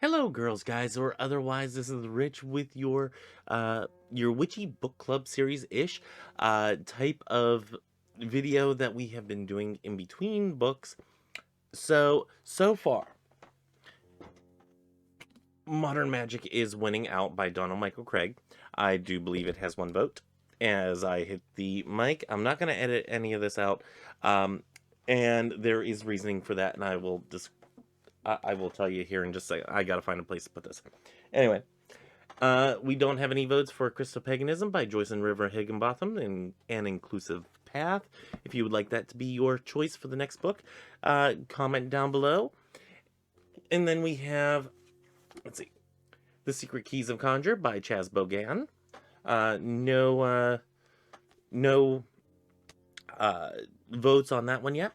Hello, girls, guys, or otherwise. This is Rich with your Witchy book club series-ish type of video that we have been doing in between books. So far, Modern Magic is winning out by Donald Michael Craig. I do believe it has one vote. As I hit the mic, I'm not going to edit any of this out, and there is reasoning for that, and I will tell you here in just a second. I got to find a place to put this. Anyway. We don't have any votes for Christo-Paganism by Joyce and River Higginbotham and An Inclusive Path. If you would like that to be your choice for the next book, comment down below. And then we have, let's see, The Secret Keys of Conjure by Chaz Bogan. No votes on that one yet.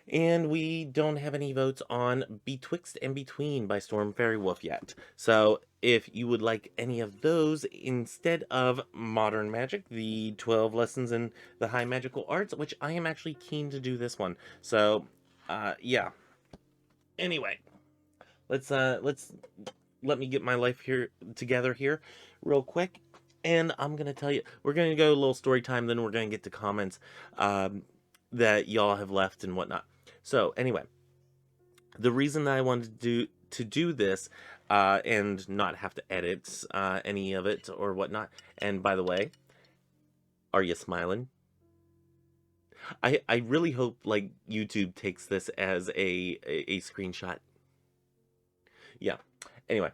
And we don't have any votes on Betwixt and Between by Storm Fairy Wolf yet. So if you would like any of those instead of Modern Magic, the 12 lessons in the high magical arts, which I am actually keen to do this one. So, yeah. Anyway, let's let me get my life here together here real quick. And I'm going to tell you, we're going to go a little story time, then we're going to get to comments that y'all have left and whatnot. So anyway, the reason that I wanted to do this and not have to edit any of it or whatnot. And by the way, are you smiling? I really hope like YouTube takes this as a screenshot. Yeah. Anyway,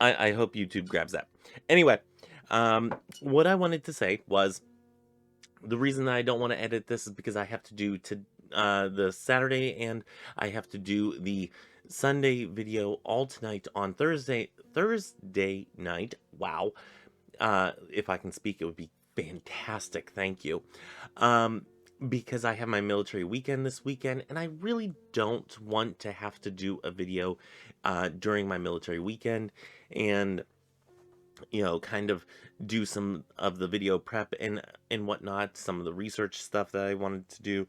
I hope YouTube grabs that. Anyway, what I wanted to say was, the reason that I don't want to edit this is because I have to do the Saturday and I have to do the Sunday video all tonight on Thursday night. Wow. If I can speak, it would be fantastic. Thank you. Because I have my military weekend this weekend, and I really don't want to have to do a video during my military weekend, and kind of do some of the video prep and whatnot, some of the research stuff that I wanted to do,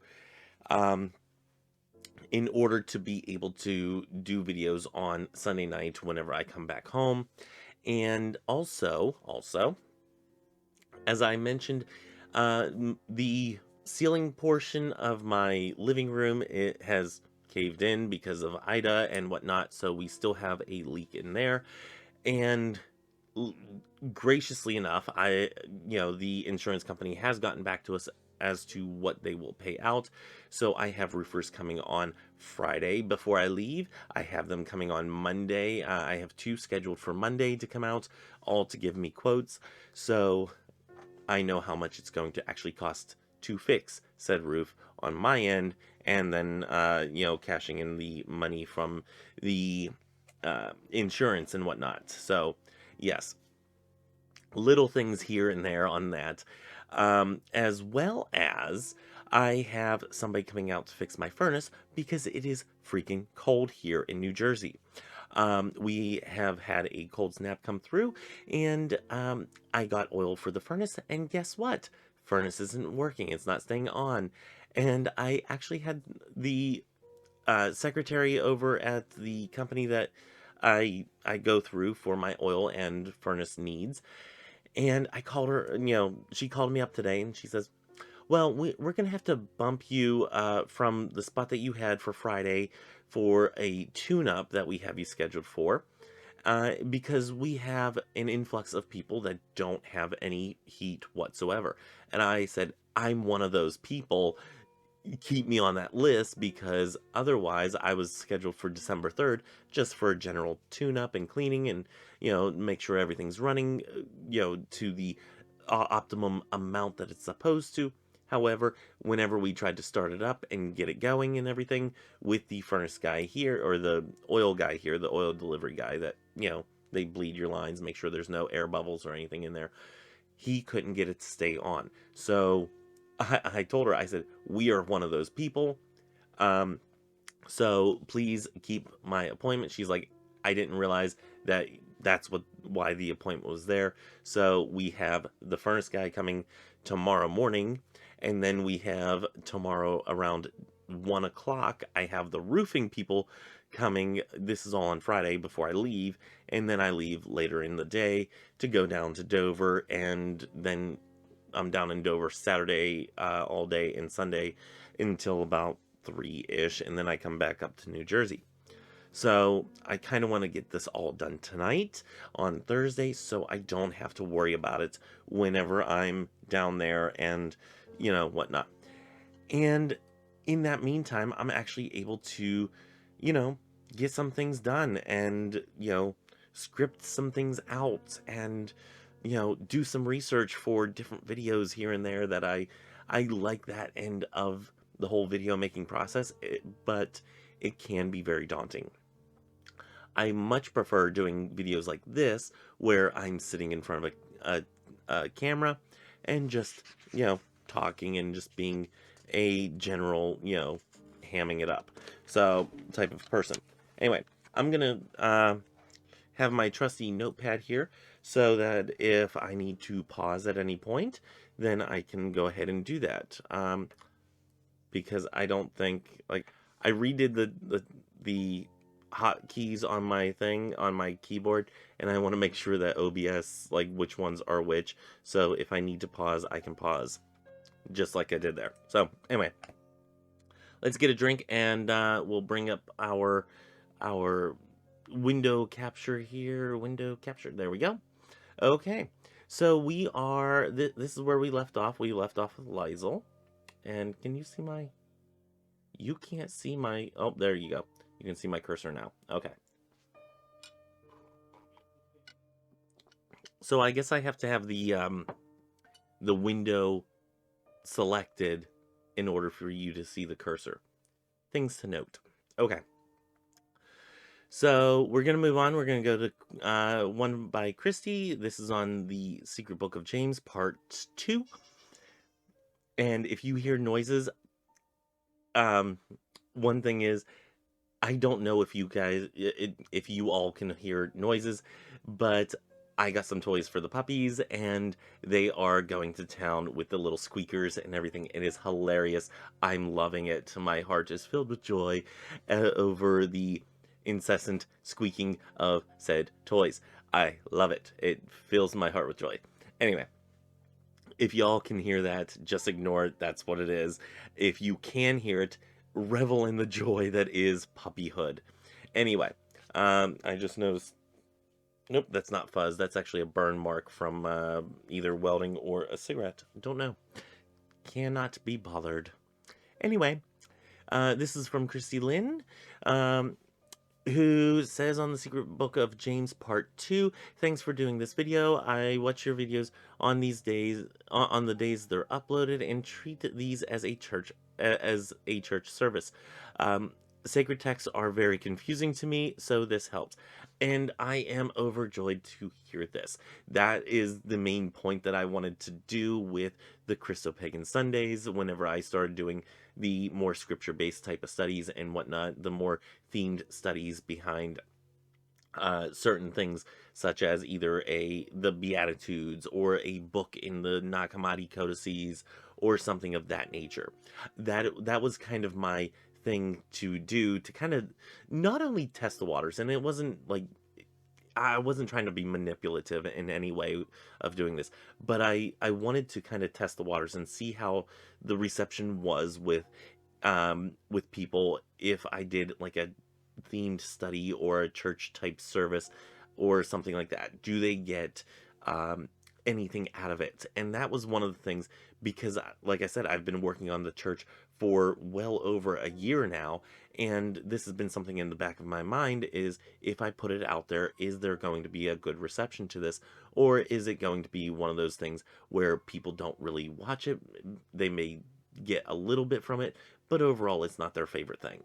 in order to be able to do videos on Sunday night whenever I come back home. And also, as I mentioned, the ceiling portion of my living room, it has caved in because of Ida and whatnot, so we still have a leak in there. And graciously enough, the insurance company has gotten back to us as to what they will pay out. So I have roofers coming on Friday before I leave. I have them coming on Monday. I have 2 scheduled for Monday to come out, all to give me quotes. So I know how much it's going to actually cost to fix said roof on my end, and then cashing in the money from the insurance and whatnot. So yes, little things here and there on that, as well as I have somebody coming out to fix my furnace because it is freaking cold here in New Jersey. We have had a cold snap come through, and I got oil for the furnace, and guess what? Furnace isn't working. It's not staying on. And I actually had the secretary over at the company that I go through for my oil and furnace needs. And I called her, she called me up today and she says, well, we're going to have to bump you from the spot that you had for Friday for a tune-up that we have you scheduled for, because we have an influx of people that don't have any heat whatsoever. And I said, I'm one of those people. Keep me on that list, because otherwise I was scheduled for December 3rd just for a general tune-up and cleaning and, make sure everything's running, to the optimum amount that it's supposed to. However, whenever we tried to start it up and get it going and everything with the furnace guy here, or the oil guy here, the oil delivery guy that, they bleed your lines, make sure there's no air bubbles or anything in there, he couldn't get it to stay on. So I told her, I said, we are one of those people. So please keep my appointment. She's like, I didn't realize that that's why the appointment was there. So we have the furnace guy coming tomorrow morning, and then we have tomorrow around 1 o'clock, I have the roofing people coming. This is all on Friday before I leave, and then I leave later in the day to go down to Dover, and then I'm down in Dover Saturday all day and Sunday until about 3-ish, and then I come back up to New Jersey. So I kind of want to get this all done tonight on Thursday so I don't have to worry about it whenever I'm down there and, whatnot. And in that meantime, I'm actually able to, you know, get some things done and, script some things out and, do some research for different videos here and there that I like that end of the whole video making process, but it can be very daunting. I much prefer doing videos like this where I'm sitting in front of a camera and just, talking and just being a general, hamming it up. So, type of person. Anyway, I'm going to have my trusty notepad here so that if I need to pause at any point, then I can go ahead and do that. Because I don't think, like, I redid the hotkeys on my thing on my keyboard, and I want to make sure that OBS, like, which ones are which, so if I need to pause, I can pause just like I did there. So anyway, let's get a drink, and we'll bring up our window capture here. Window capture, there we go. Okay, so we are this is where we left off. We left off with Liesel. And can you see my... You can't see my... Oh, there you go. You can see my cursor now. Okay. So I guess I have to have the window selected in order for you to see the cursor. Things to note. Okay. So we're going to move on. We're going to go to one by Christy. This is on the Secret Book of James, Part 2. And if you hear noises, one thing is, I don't know if you guys, if you all can hear noises, but I got some toys for the puppies, and they are going to town with the little squeakers and everything. It is hilarious. I'm loving it. My heart is filled with joy over the incessant squeaking of said toys. I love it. It fills my heart with joy. Anyway. If y'all can hear that, just ignore it. That's what it is. If you can hear it, revel in the joy that is puppyhood. Anyway, I just noticed... Nope, that's not fuzz. That's actually a burn mark from either welding or a cigarette. Don't know. Cannot be bothered. Anyway, this is from Christy Lynn. Who says on the Secret Book of James Part 2, thanks for doing this video. I watch your videos on these days, on the days they're uploaded, and treat these as a church service. Sacred texts are very confusing to me, so this helps. And I am overjoyed to hear this. That is the main point that I wanted to do with the Christo-Pagan Sundays. Whenever I started doing the more scripture-based type of studies and whatnot, the more themed studies behind certain things, such as either the Beatitudes or a book in the Nag Hammadi codices or something of that nature. That was kind of my thing to do, to kind of not only test the waters, and it wasn't like I wasn't trying to be manipulative in any way of doing this, but I wanted to kind of test the waters and see how the reception was with people if I did like a themed study or a church type service or something like that. Do they get anything out of it? And that was one of the things, because like I said, I've been working on the church for well over a year now, and this has been something in the back of my mind, is if I put it out there, is there going to be a good reception to this, or is it going to be one of those things where people don't really watch it? They may get a little bit from it, but overall it's not their favorite thing.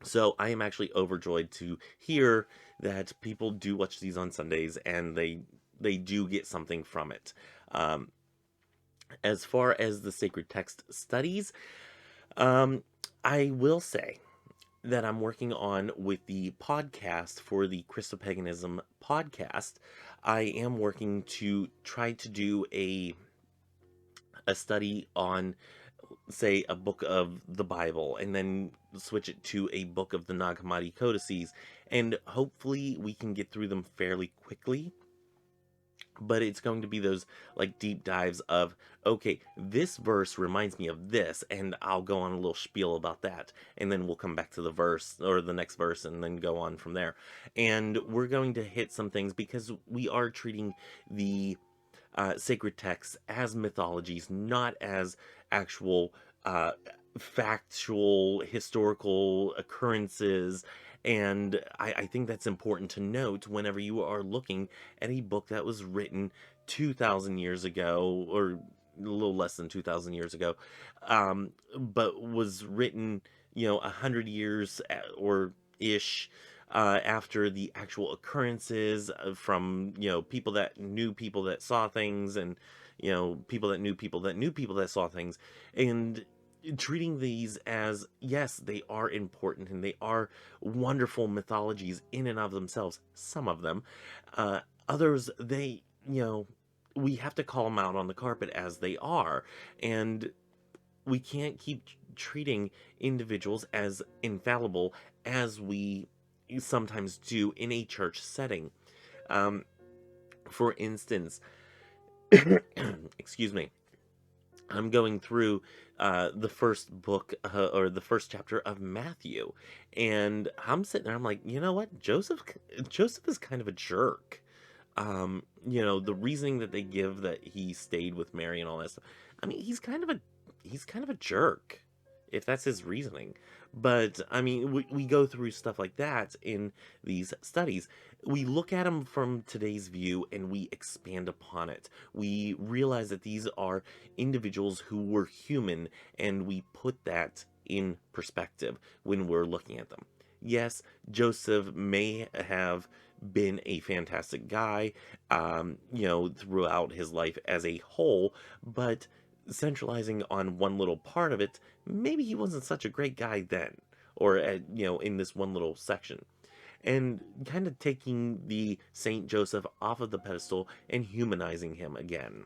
So I am actually overjoyed to hear that people do watch these on Sundays, and they do get something from it. As far as the sacred text studies, I will say that I'm working on with the podcast for the Christo-Paganism podcast. I am working to try to do a study on say, a book of the Bible, and then switch it to a book of the Nag Hammadi codices, and hopefully we can get through them fairly quickly. But it's going to be those like deep dives of, okay, this verse reminds me of this, and I'll go on a little spiel about that, and then we'll come back to the verse or the next verse and then go on from there. And we're going to hit some things because we are treating the sacred texts as mythologies, not as actual uh, factual historical occurrences. And I think that's important to note whenever you are looking at a book that was written 2,000 years ago, or a little less than 2,000 years ago, but was written, 100 years or ish after the actual occurrences from people that knew people that saw things, and people that knew people that knew people that saw things, and treating these as, yes, they are important and they are wonderful mythologies in and of themselves, some of them. uh, Others, they, we have to call them out on the carpet as they are, and we can't keep treating individuals as infallible as we sometimes do in a church setting. Um, for instance, excuse me, I'm going through the first book or the first chapter of Matthew, and I'm sitting there. I'm like, you know what, Joseph is kind of a jerk. The reasoning that they give that he stayed with Mary and all that stuff. I mean, he's kind of a jerk, if that's his reasoning. But I mean, we go through stuff like that in these studies. We look at them from today's view and we expand upon it. We realize that these are individuals who were human, and we put that in perspective when we're looking at them. Yes, Joseph may have been a fantastic guy, throughout his life as a whole, but centralizing on one little part of it, maybe he wasn't such a great guy then, or in this one little section, and kind of taking the Saint Joseph off of the pedestal and humanizing him again.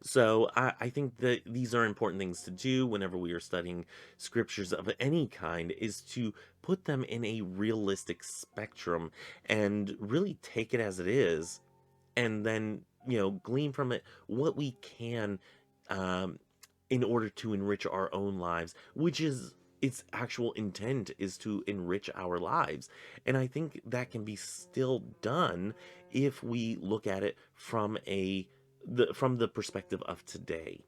So I think that these are important things to do whenever we are studying scriptures of any kind, is to put them in a realistic spectrum and really take it as it is, and then glean from it what we can, um, in order to enrich our own lives, which is its actual intent, is to enrich our lives. And I think that can be still done if we look at it from the perspective of today.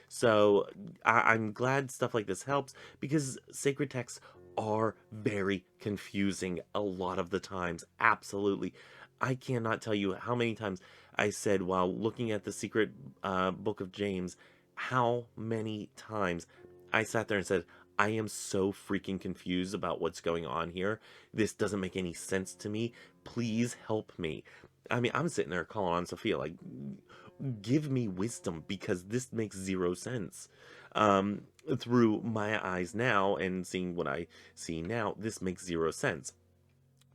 So I'm glad stuff like this helps, because sacred texts are very confusing a lot of the times. Absolutely. I cannot tell you how many times I said while looking at the secret book of James, how many times I sat there and said, I am so freaking confused about what's going on here. This doesn't make any sense to me. Please help me. I mean, I'm sitting there calling on Sophia, like, give me wisdom, because this makes zero sense. Um, Through my eyes now and seeing what I see now, this makes zero sense.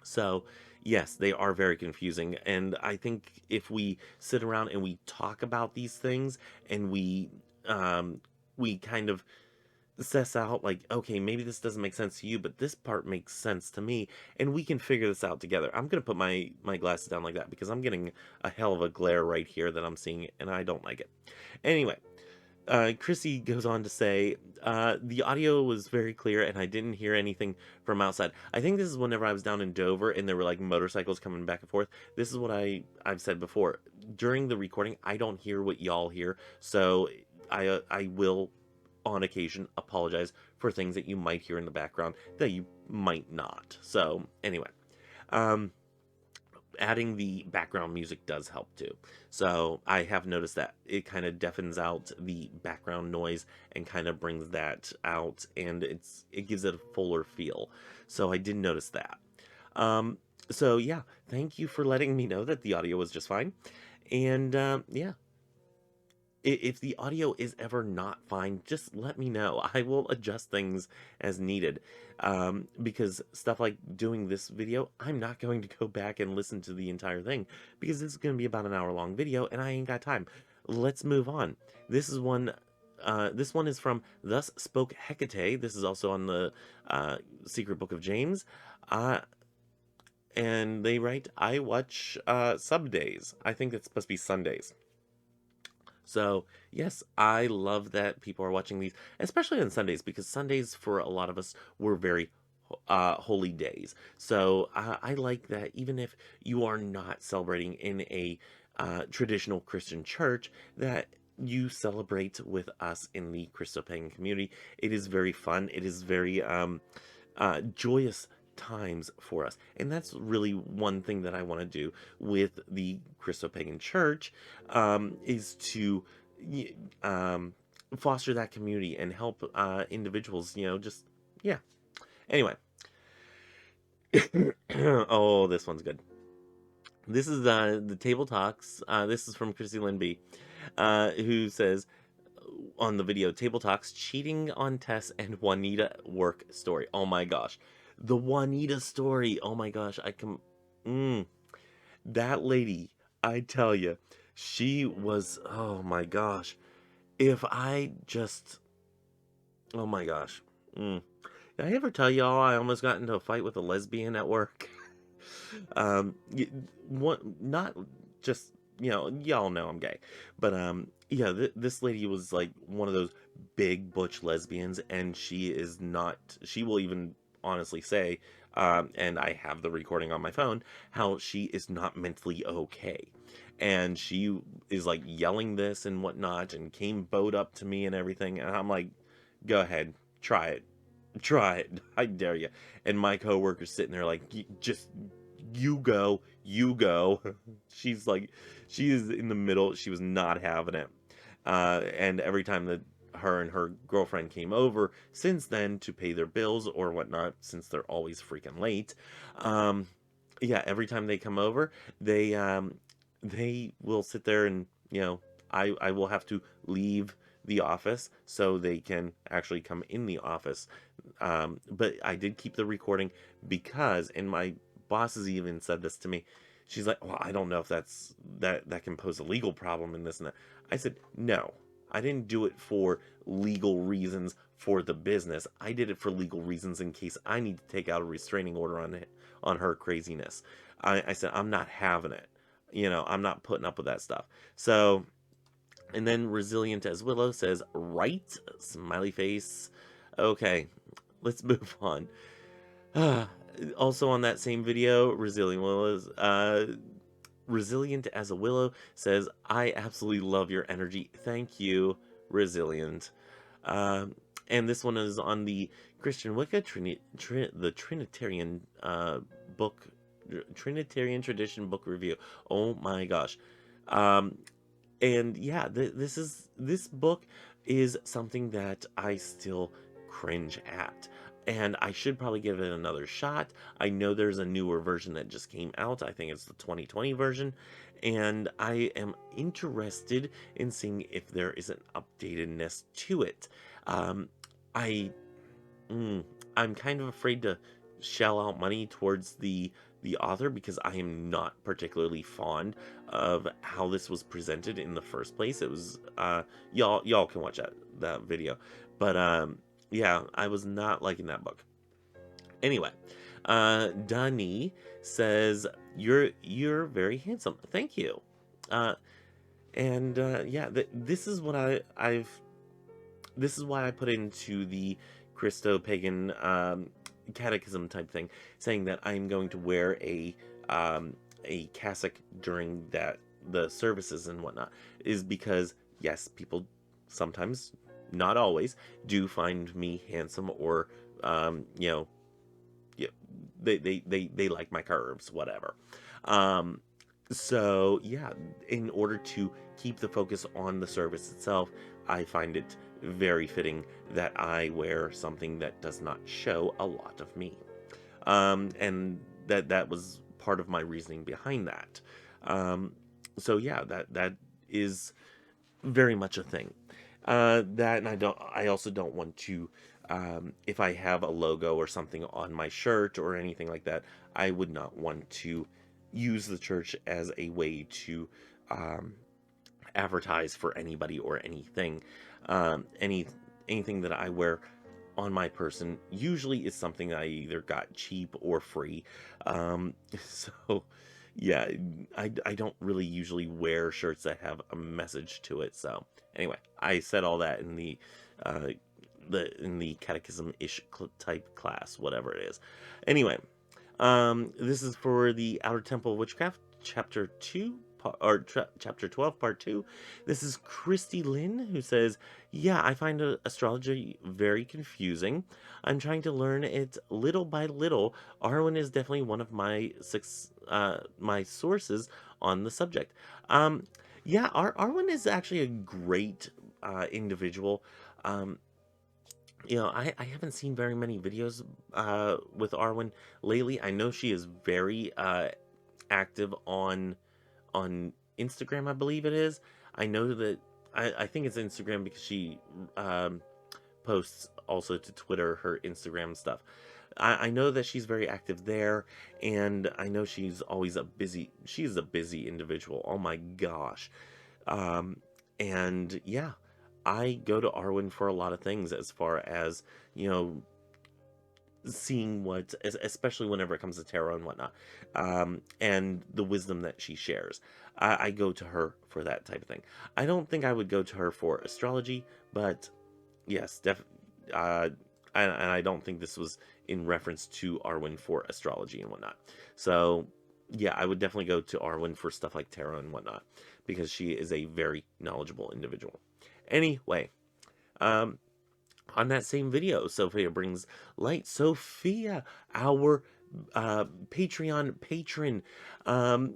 So, yes, they are very confusing. And I think if we sit around and we talk about these things, and we kind of suss out, like, okay, maybe this doesn't make sense to you, but this part makes sense to me, and we can figure this out together. I'm gonna put my glasses down like that because I'm getting a hell of a glare right here that I'm seeing, and I don't like it. Anyway, Chrissy goes on to say, the audio was very clear and I didn't hear anything from outside. I think this is whenever I was down in Dover and there were like motorcycles coming back and forth. This is what I've said before. During the recording, I don't hear what y'all hear, so I will on occasion apologize for things that you might hear in the background that you might not. So anyway, um, adding the background music does help too. So I have noticed that it kind of deafens out the background noise and kind of brings that out, and it gives it a fuller feel. So I did notice that. Um, so yeah, thank you for letting me know that the audio was just fine. And yeah, if the audio is ever not fine, just let me know. I will adjust things as needed. Because stuff like doing this video, I'm not going to go back and listen to the entire thing, because this is going to be about an hour long video and I ain't got time. Let's move on. This is one This one is from Thus Spoke Hecate. This is also on the Secret Book of James. Uh, and they write, I watch sub days. I think it's supposed to be Sundays. So, yes, I love that people are watching these, especially on Sundays, because Sundays for a lot of us were very holy days. So, I like that even if you are not celebrating in a traditional Christian church, that you celebrate with us in the Christo-Pagan community. It is very fun. It is very joyous times for us. And that's really one thing that I want to do with the Christo-Pagan Church, is to um, foster that community and help individuals, just, yeah. Anyway. Oh, this one's good. This is the Table Talks. This is from Chrissy Lynn B, who says on the video, Table Talks, cheating on Tess and Juanita work story. Oh my gosh. The Juanita story. Oh my gosh. That lady, I tell you, she was, oh my gosh. If I just, oh my gosh. Did I ever tell y'all I almost got into a fight with a lesbian at work? Not just, y'all know I'm gay, but yeah, this lady was like one of those big butch lesbians, and she is not. She will even honestly say, and I have the recording on my phone, how she is not mentally okay, and she is like yelling this and whatnot, and came bowed up to me and everything, and I'm like, go ahead, try it. Try it. I dare you. And my coworker's sitting there like, just you go, you go. She's like, she is in the middle. She was not having it. And every time that her and her girlfriend came over since then to pay their bills or whatnot, since they're always freaking late, um, yeah, every time they come over, they will sit there and, I will have to leave the office so they can actually come in the office. But I did keep the recording because, and my boss has even said this to me. She's like, well, I don't know if that can pose a legal problem in this and that. I said, no, I didn't do it for legal reasons for the business. I did it for legal reasons in case I need to take out a restraining order on her craziness. I said, I'm not having it. I'm not putting up with that stuff. So, and then Resilient as Willow says, right? Smiley face. Okay, let's move on. Also on that same video, Resilient as a Willow says, I absolutely love your energy. Thank you, Resilient. Um, and this one is on the Christian Wicca, the Trinitarian book, Trinitarian Tradition book review. Oh my gosh. Um, and yeah, this book is something that I still cringe at. And I should probably give it another shot. I know there's a newer version that just came out. I think it's the 2020 version. And I am interested in seeing if there is an updatedness to it. Um, I Mm, I'm kind of afraid to shell out money towards the author because I am not particularly fond of how this was presented in the first place. It was y'all can watch that video. But yeah, I was not liking that book. Anyway, Dani says you're very handsome. Thank you. Uh and yeah, this is what I've this is why I put into the Christo-Pagan catechism type thing, saying that I'm going to wear a cassock during the services and whatnot, is because yes, people sometimes, not always, do find me handsome or you know, yeah, they like my curves, whatever. Um, so yeah, in order to keep the focus on the service itself, I find it very fitting that I wear something that does not show a lot of me. And that was part of my reasoning behind that. Um, so yeah, that is very much a thing. That, and I also don't want to, if I have a logo or something on my shirt or anything like that, I would not want to use the church as a way to um, advertise for anybody or anything. Anything that I wear on my person usually is something I either got cheap or free. So yeah, I don't really usually wear shirts that have a message to it. So anyway, I said all that in uh, the catechism-ish type class, whatever it is. Anyway, this is for the Outer Temple of Witchcraft, Chapter 2, Chapter 12, Part 2. This is Christy Lynn, who says, yeah, I find astrology very confusing. I'm trying to learn it little by little. Arwen is definitely one of my sources on the subject. Yeah, Arwen is actually a great individual. Um, I haven't seen very many videos with Arwen lately. I know she is very active on Instagram, I believe it is. I know that I think it's Instagram because she posts also to Twitter her Instagram stuff. I know that she's very active there, and I know she's a busy individual. Oh my gosh. Um, and yeah, I go to Arwen for a lot of things as far as, you know, seeing especially whenever it comes to tarot and whatnot, and the wisdom that she shares. I go to her for that type of thing. I don't think I would go to her for astrology, but yes, uh, and I don't think this was in reference to Arwen for astrology and whatnot. So yeah, I would definitely go to Arwen for stuff like tarot and whatnot, because she is a very knowledgeable individual. Anyway, um, on that same video, Sophia brings light. Sophia, our Patreon patron. Um,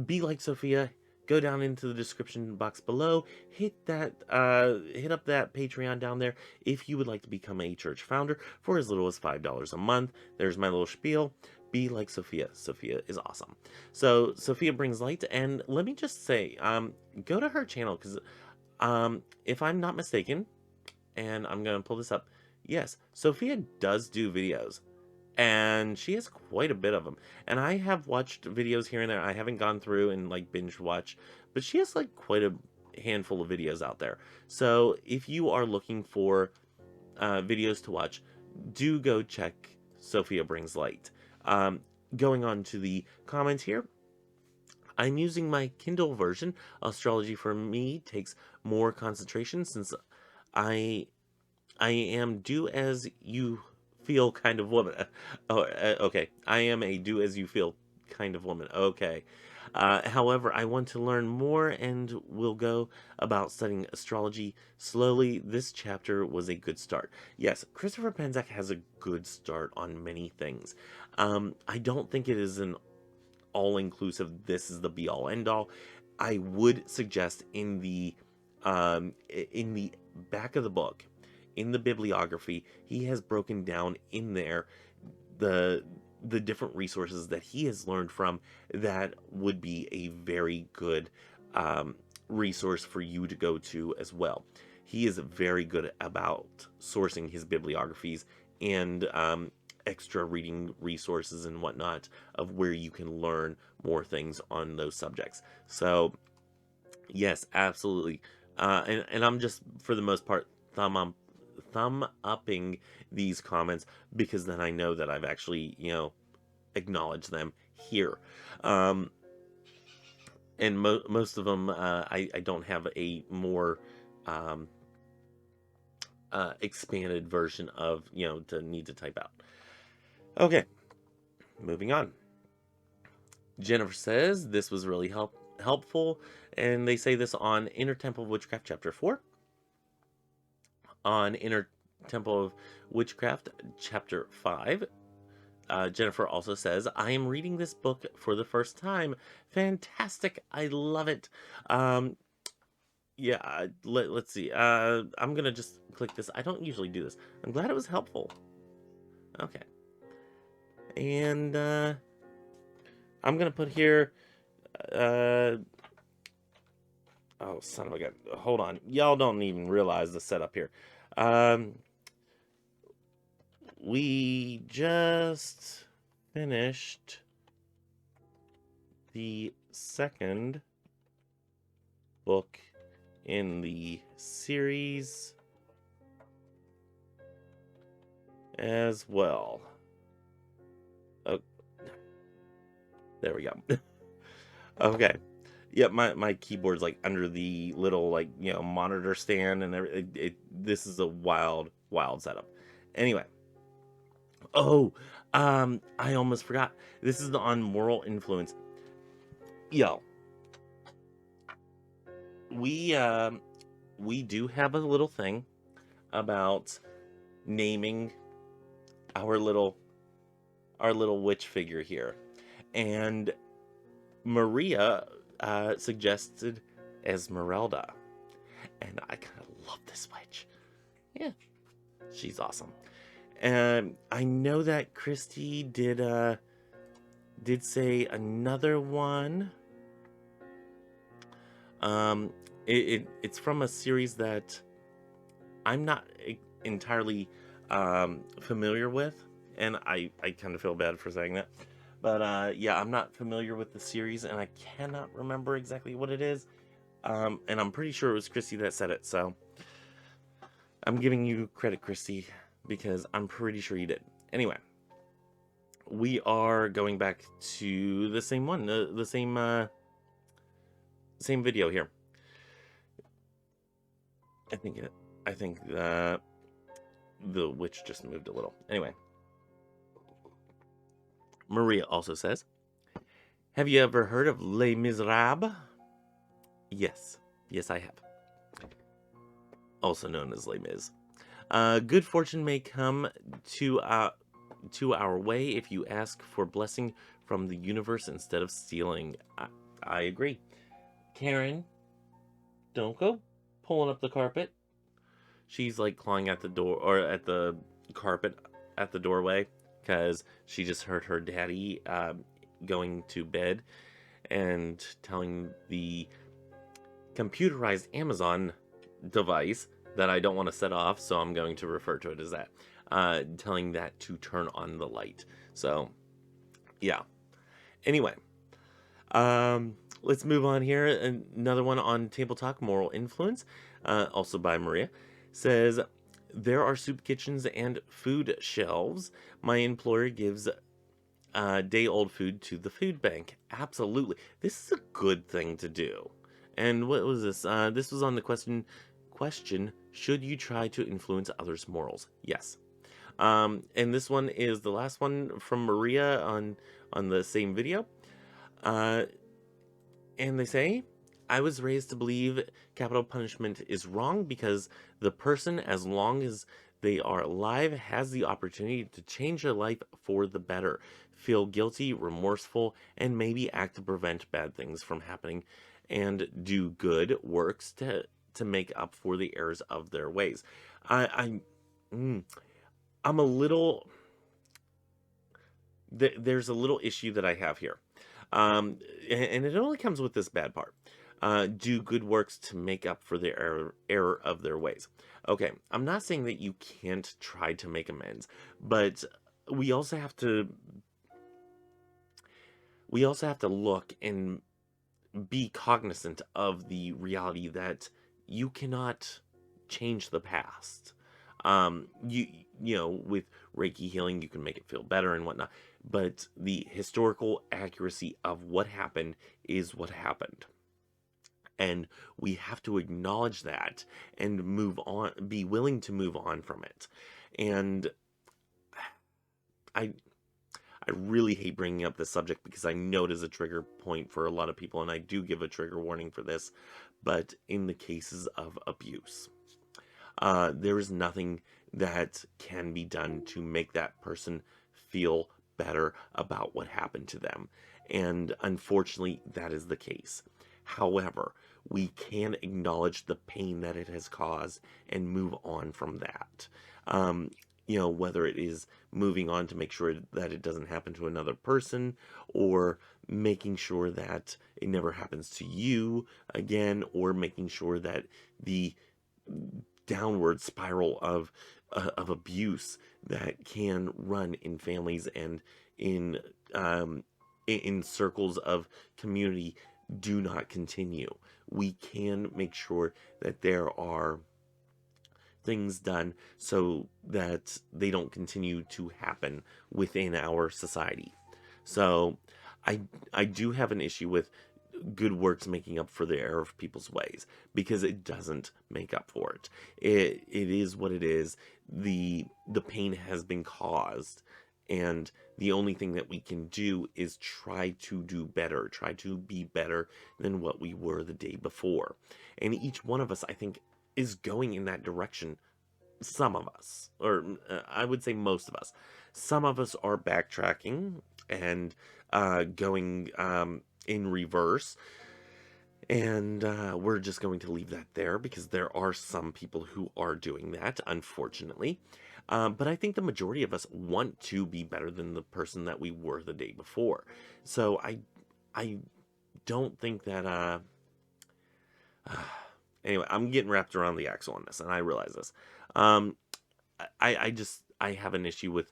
be like Sophia. Go down into the description box below. Hit up that Patreon down there if you would like to become a church founder for as little as $5 a month. There's my little spiel. Be like Sophia. Sophia is awesome. So Sophia brings light, and let me just say, go to her channel because, if I'm not mistaken, and I'm going to pull this up. Yes, Sophia does do videos, and she has quite a bit of them. And I have watched videos here and there. I haven't gone through and like binge watch, but she has like quite a handful of videos out there. So if you are looking for videos to watch, do go check Sophia Brings Light. Um, Going on to the comments here. I'm using my Kindle version. Astrology for me takes more concentration since I I am do as you feel kind of woman. Oh, okay. I am a do as you feel kind of woman. Okay. However, I want to learn more and will go about studying astrology slowly. This chapter was a good start. Yes, Christopher Panzak has a good start on many things. I don't think it is an all-inclusive, this is the be-all, end-all. I would suggest in the back of the book, in the bibliography, he has broken down in there the different resources that he has learned from that would be a very good resource for you to go to as well. He is very good about sourcing his bibliographies and extra reading resources and whatnot of where you can learn more things on those subjects. So yes, absolutely. And I'm just, for the most part, thumb upping these comments because then I know that I've actually, acknowledged them here. Um, and most of them, I don't have a more um, expanded version of, to need to type out. Okay, moving on. Jennifer says this was really helpful, and they say this on Inner Temple of Witchcraft Chapter 4. On Inner Temple of Witchcraft Chapter 5, Jennifer also says, I am reading this book for the first time. Fantastic. I love it. Yeah, let's see. I'm going to just click this. I don't usually do this. I'm glad it was helpful. Okay. And I'm going to put here... oh, son of a gun. Hold on. Y'all don't even realize the setup here. We just finished the second book in the series as well. Oh, there we go. Okay. Yeah, my keyboard's like under the little like monitor stand and everything. This is a wild setup. Anyway, oh, I almost forgot. This is on moral influence. Yo, we do have a little thing about naming our little witch figure here, and Maria suggested Esmeralda, and I kind of love this witch. Yeah, she's awesome. And I know that Christy did say another one. It's from a series that I'm not entirely familiar with, and I kind of feel bad for saying that. But yeah, I'm not familiar with the series, and I cannot remember exactly what it is. And I'm pretty sure it was Christy that said it, so I'm giving you credit, Christy, because I'm pretty sure you did. Anyway, we are going back to the same one, the same video here. I think the witch just moved a little. Anyway, Maria also says, "Have you ever heard of Les Miserables?" Yes, I have. Also known as Les Mis. Good fortune may come to our way if you ask for blessing from the universe instead of stealing. I agree. Karen, don't go pulling up the carpet. She's like clawing at the door, or at the carpet at the doorway, because she just heard her daddy going to bed and telling the computerized Amazon device that I don't want to set off, so I'm going to refer to it as that, telling that to turn on the light. So yeah, anyway, let's move on here. Another one on Table Talk, Moral Influence, also by Maria, says, "There are soup kitchens and food shelves. My employer gives day-old food to the food bank." Absolutely. This is a good thing to do. And what was this? This was on the question, should you try to influence others' morals? Yes. And this one is the last one from Maria on the same video. And they say, "I was raised to believe capital punishment is wrong because the person, as long as they are alive, has the opportunity to change their life for the better, feel guilty, remorseful, and maybe act to prevent bad things from happening, and do good works to make up for the errors of their ways." I'm a little... There's a little issue that I have here. And it only comes with this bad part. Do good works to make up for the error of their ways. Okay, I'm not saying that you can't try to make amends, but we also have to look and be cognizant of the reality that you cannot change the past. You know, with Reiki healing, you can make it feel better and whatnot, but the historical accuracy of what happened is what happened. And we have to acknowledge that and move on, be willing to move on from it. And I really hate bringing up this subject because I know it is a trigger point for a lot of people, and I do give a trigger warning for this. But in the cases of abuse, there is nothing that can be done to make that person feel better about what happened to them. And unfortunately, that is the case. However, we can acknowledge the pain that it has caused and move on from that. You know, whether it is moving on to make sure that it doesn't happen to another person, or making sure that it never happens to you again, or making sure that the downward spiral of abuse that can run in families and in circles of community do not continue. We can make sure that there are things done so that they don't continue to happen within our society. So I I do have an issue with good works making up for the error of people's ways, because it doesn't make up for it. It is what it is. The pain has been caused, and the only thing that we can do is try to do better, try to be better than what we were the day before. And each one of us, I think, is going in that direction. Some of us, or I would say most of us. Some of us are backtracking and going in reverse, and we're just going to leave that there, because there are some people who are doing that, unfortunately. But I think the majority of us want to be better than the person that we were the day before. So I don't think that anyway, I'm getting wrapped around the axle on this, and I realize this. Um, I have an issue with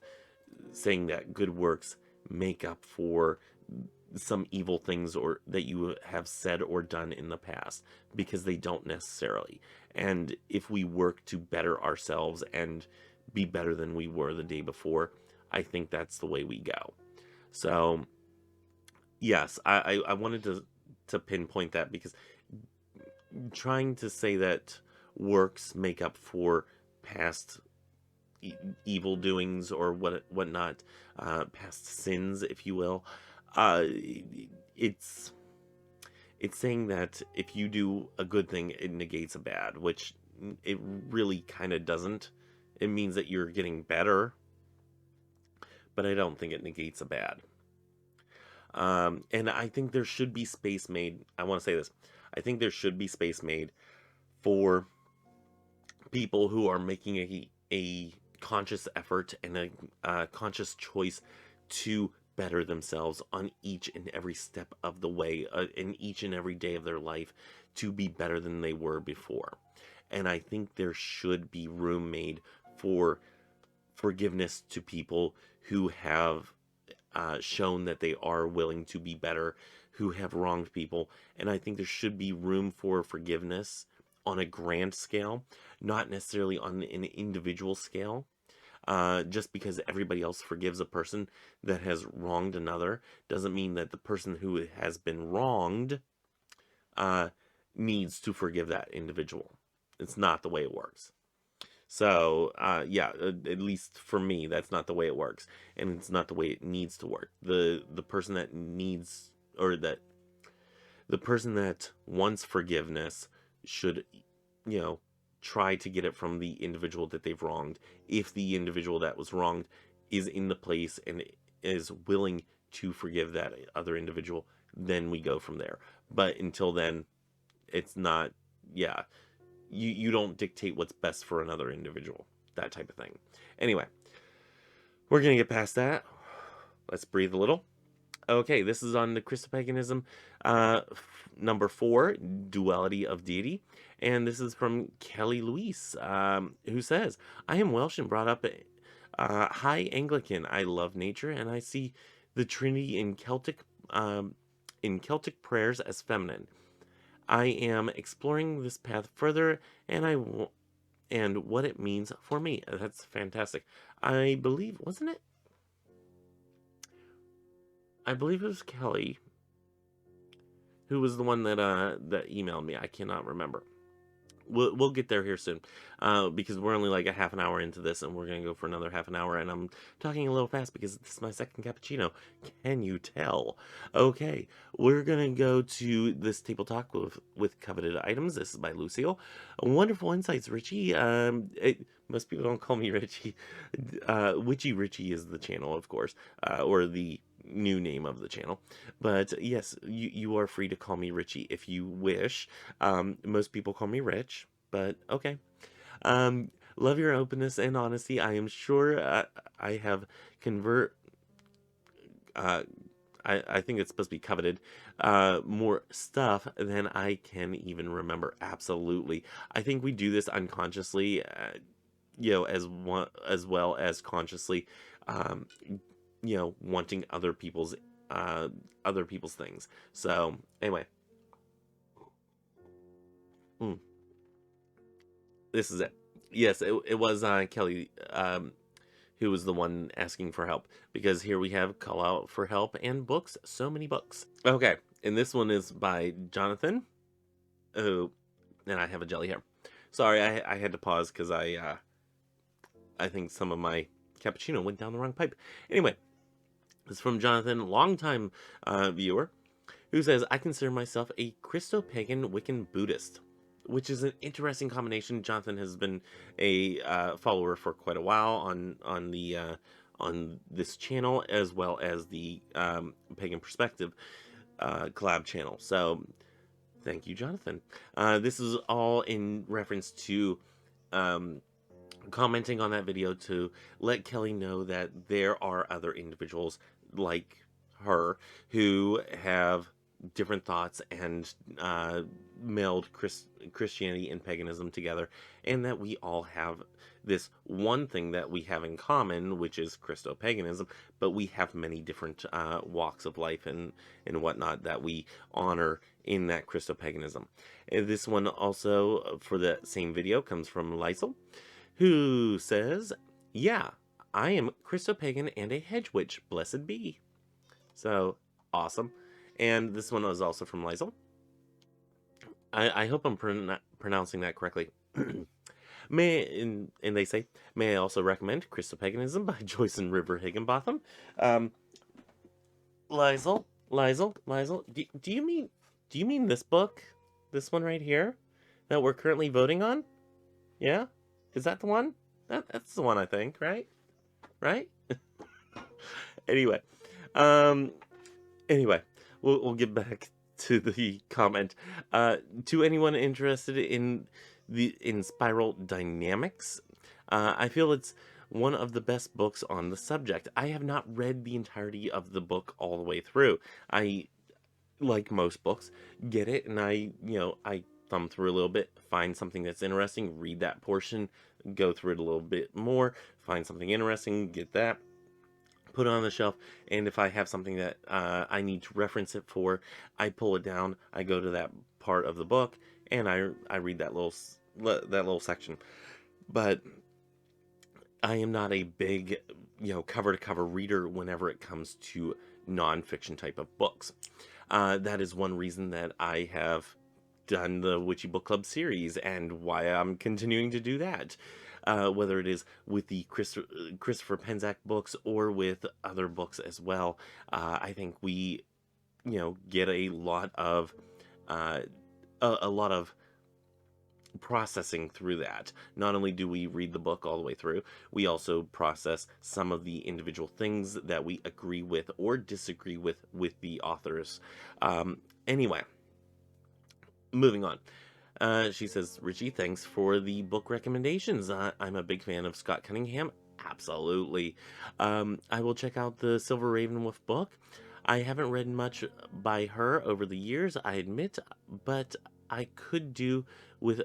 saying that good works make up for some evil things or that you have said or done in the past, because they don't necessarily. And if we work to better ourselves and be better than we were the day before, I think that's the way we go. So yes, I wanted to pinpoint that, because trying to say that works make up for past evil doings or whatnot, past sins, if you will, uh, it's it's saying that if you do a good thing, it negates a bad, which it really kind of doesn't. It means that you're getting better, but I don't think it negates a bad. And I think there should be space made. I want to say this. I think there should be space made for people who are making a conscious effort and a conscious choice to better themselves on each and every step of the way, in each and every day of their life, to be better than they were before. And I think there should be room made for forgiveness to people who have shown that they are willing to be better, who have wronged people. And I think there should be room for forgiveness on a grand scale, not necessarily on an individual scale. Just because everybody else forgives a person that has wronged another doesn't mean that the person who has been wronged uh, needs to forgive that individual. It's not the way it works. So, yeah, at least for me, that's not the way it works, and it's not the way it needs to work. The person that needs, or that the person that wants forgiveness should, you know, try to get it from the individual that they've wronged. If the individual that was wronged is in the place and is willing to forgive that other individual, then we go from there. But until then, it's not, yeah, you don't dictate what's best for another individual, that type of thing. Anyway, we're gonna get past that. Let's breathe a little. Okay, this is on the Christo-Paganism, number 4, Duality of Deity. And this is from Kelly Louise, who says, I am Welsh and brought up high Anglican. I love nature, and I see the Trinity in Celtic prayers as feminine. I am exploring this path further, and what it means for me. That's fantastic. I believe, wasn't it? I believe it was Kelly who was the one that that emailed me. I cannot remember. We'll get there here soon, because we're only like a half an hour into this, and we're gonna go for another half an hour. And I'm talking a little fast because this is my second cappuccino. Can you tell? Okay, we're gonna go to this table talk with coveted items. This is by Lucille. Wonderful insights, Richie. Most people don't call me Richie. Witchy Richie is the channel, of course, or the new name of the channel. But yes, you are free to call me Richie if you wish. Most people call me Rich, but okay. Love your openness and honesty. I am sure I have convert. I think it's supposed to be coveted more stuff than I can even remember. Absolutely, I think we do this unconsciously, as well as consciously. Wanting other people's things. So anyway, Mm, this is it. Yes, it was Kelly who was the one asking for help, because here we have call out for help and books. So many books. Okay, and this one is by Jonathan. Oh, and I have a jelly here. Sorry, I had to pause because I think some of my cappuccino went down the wrong pipe. Anyway, it's from Jonathan, longtime viewer, who says, I consider myself a Christo-Pagan Wiccan Buddhist, which is an interesting combination. Jonathan has been a follower for quite a while on this channel, as well as the Pagan Perspective collab channel. So thank you, Jonathan. This is all in reference to um, commenting on that video to let Kelly know that there are other individuals like her who have different thoughts and meld Christianity and paganism together, and that we all have this one thing that we have in common, which is Christo-Paganism, but we have many different walks of life and whatnot that we honor in that Christo-Paganism. And this one also, for the same video, comes from Lysel, who says, yeah, I am Christo-Pagan and a hedge witch, blessed be. So, awesome. And this one was also from Lysel. I hope I'm pronouncing that correctly. And they say, may I also recommend Christo-Paganism by Joyce and River Higginbotham? Lysel, do you mean this book? This one right here? That we're currently voting on? Yeah? Is that the one? That's the one, I think, right? Right? Anyway. Anyway, we'll get back to the comment. To anyone interested in spiral dynamics, I feel it's one of the best books on the subject. I have not read the entirety of the book all the way through. I, like most books, get it, and I thumb through a little bit, find something that's interesting, read that portion, go through it a little bit more, find something interesting, get that, put it on the shelf, and if I have something that I need to reference it for, I pull it down, I go to that part of the book, and I read that little section. But I am not a big, cover to cover reader whenever it comes to nonfiction type of books. That is one reason that I have done the Witchy Book Club series, and why I'm continuing to do that. Whether it is with the Christopher Penczak books or with other books as well. I think we, get a lot of processing through that. Not only do we read the book all the way through, we also process some of the individual things that we agree with or disagree with the authors. Anyway, moving on. She says, Richie, thanks for the book recommendations. I'm a big fan of Scott Cunningham. Absolutely. I will check out the Silver Ravenwolf book. I haven't read much by her over the years, I admit, but I could do with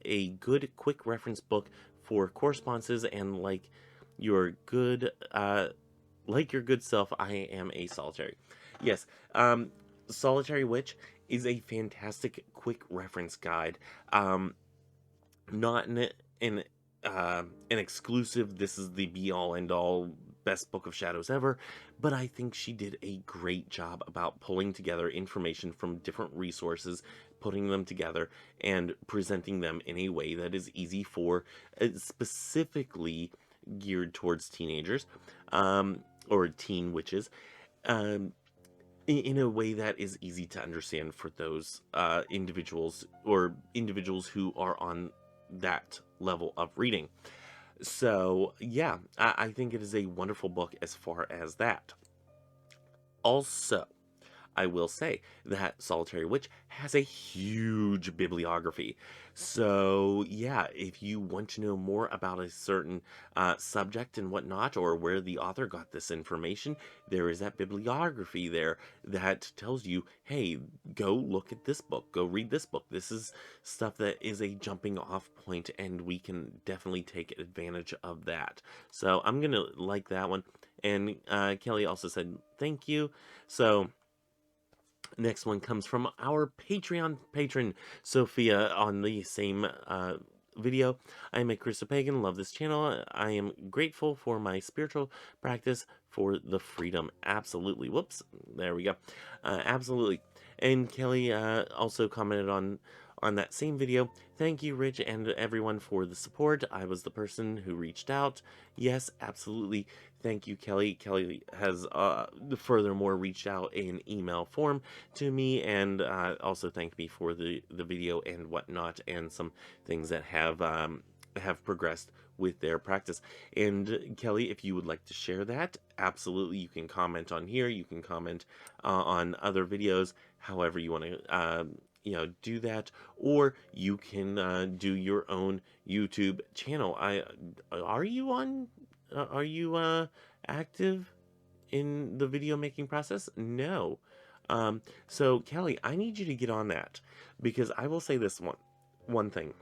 a good quick reference book for correspondences, and like your good self, I am a solitary. Yes, Solitary Witch is a fantastic quick reference guide. Not an exclusive, this is the be all end all best book of shadows ever, but I think she did a great job about pulling together information from different resources, putting them together, and presenting them in a way that is easy for, specifically geared towards teenagers, or teen witches, in a way that is easy to understand for those individuals, or individuals who are on that level of reading. So yeah, I think it is a wonderful book as far as that. Also, I will say that Solitary Witch has a huge bibliography. So yeah, if you want to know more about a certain subject and whatnot, or where the author got this information, there is that bibliography there that tells you, hey, go look at this book, go read this book. This is stuff that is a jumping off point, and we can definitely take advantage of that. So I'm going to like that one. And Kelly also said, thank you. So Next one comes from our Patreon patron, Sophia, on the same video. I am a Christo-Pagan, love this channel. I am grateful for my spiritual practice for the freedom. Absolutely. Whoops. There we go. Absolutely. And Kelly also commented on that same video. Thank you, Rich, and everyone for the support. I was the person who reached out. Yes, absolutely. Thank you, Kelly. Kelly has furthermore reached out in email form to me, and also thanked me for the video and whatnot, and some things that have progressed with their practice. And Kelly, if you would like to share that, absolutely, you can comment on here. You can comment on other videos, however you want to. Do that, or you can do your own YouTube channel. Are you on? Are you active in the video making process? No. So Kelly, I need you to get on that, because I will say this one thing.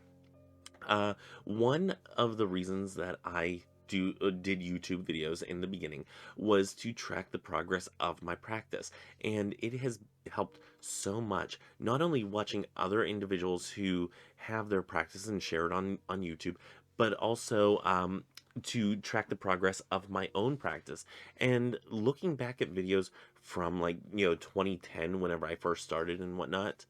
Uh, One of the reasons that I did YouTube videos in the beginning was to track the progress of my practice, and it has helped so much. Not only watching other individuals who have their practice and share it on YouTube, but also to track the progress of my own practice. And looking back at videos from, like, 2010, whenever I first started and whatnot,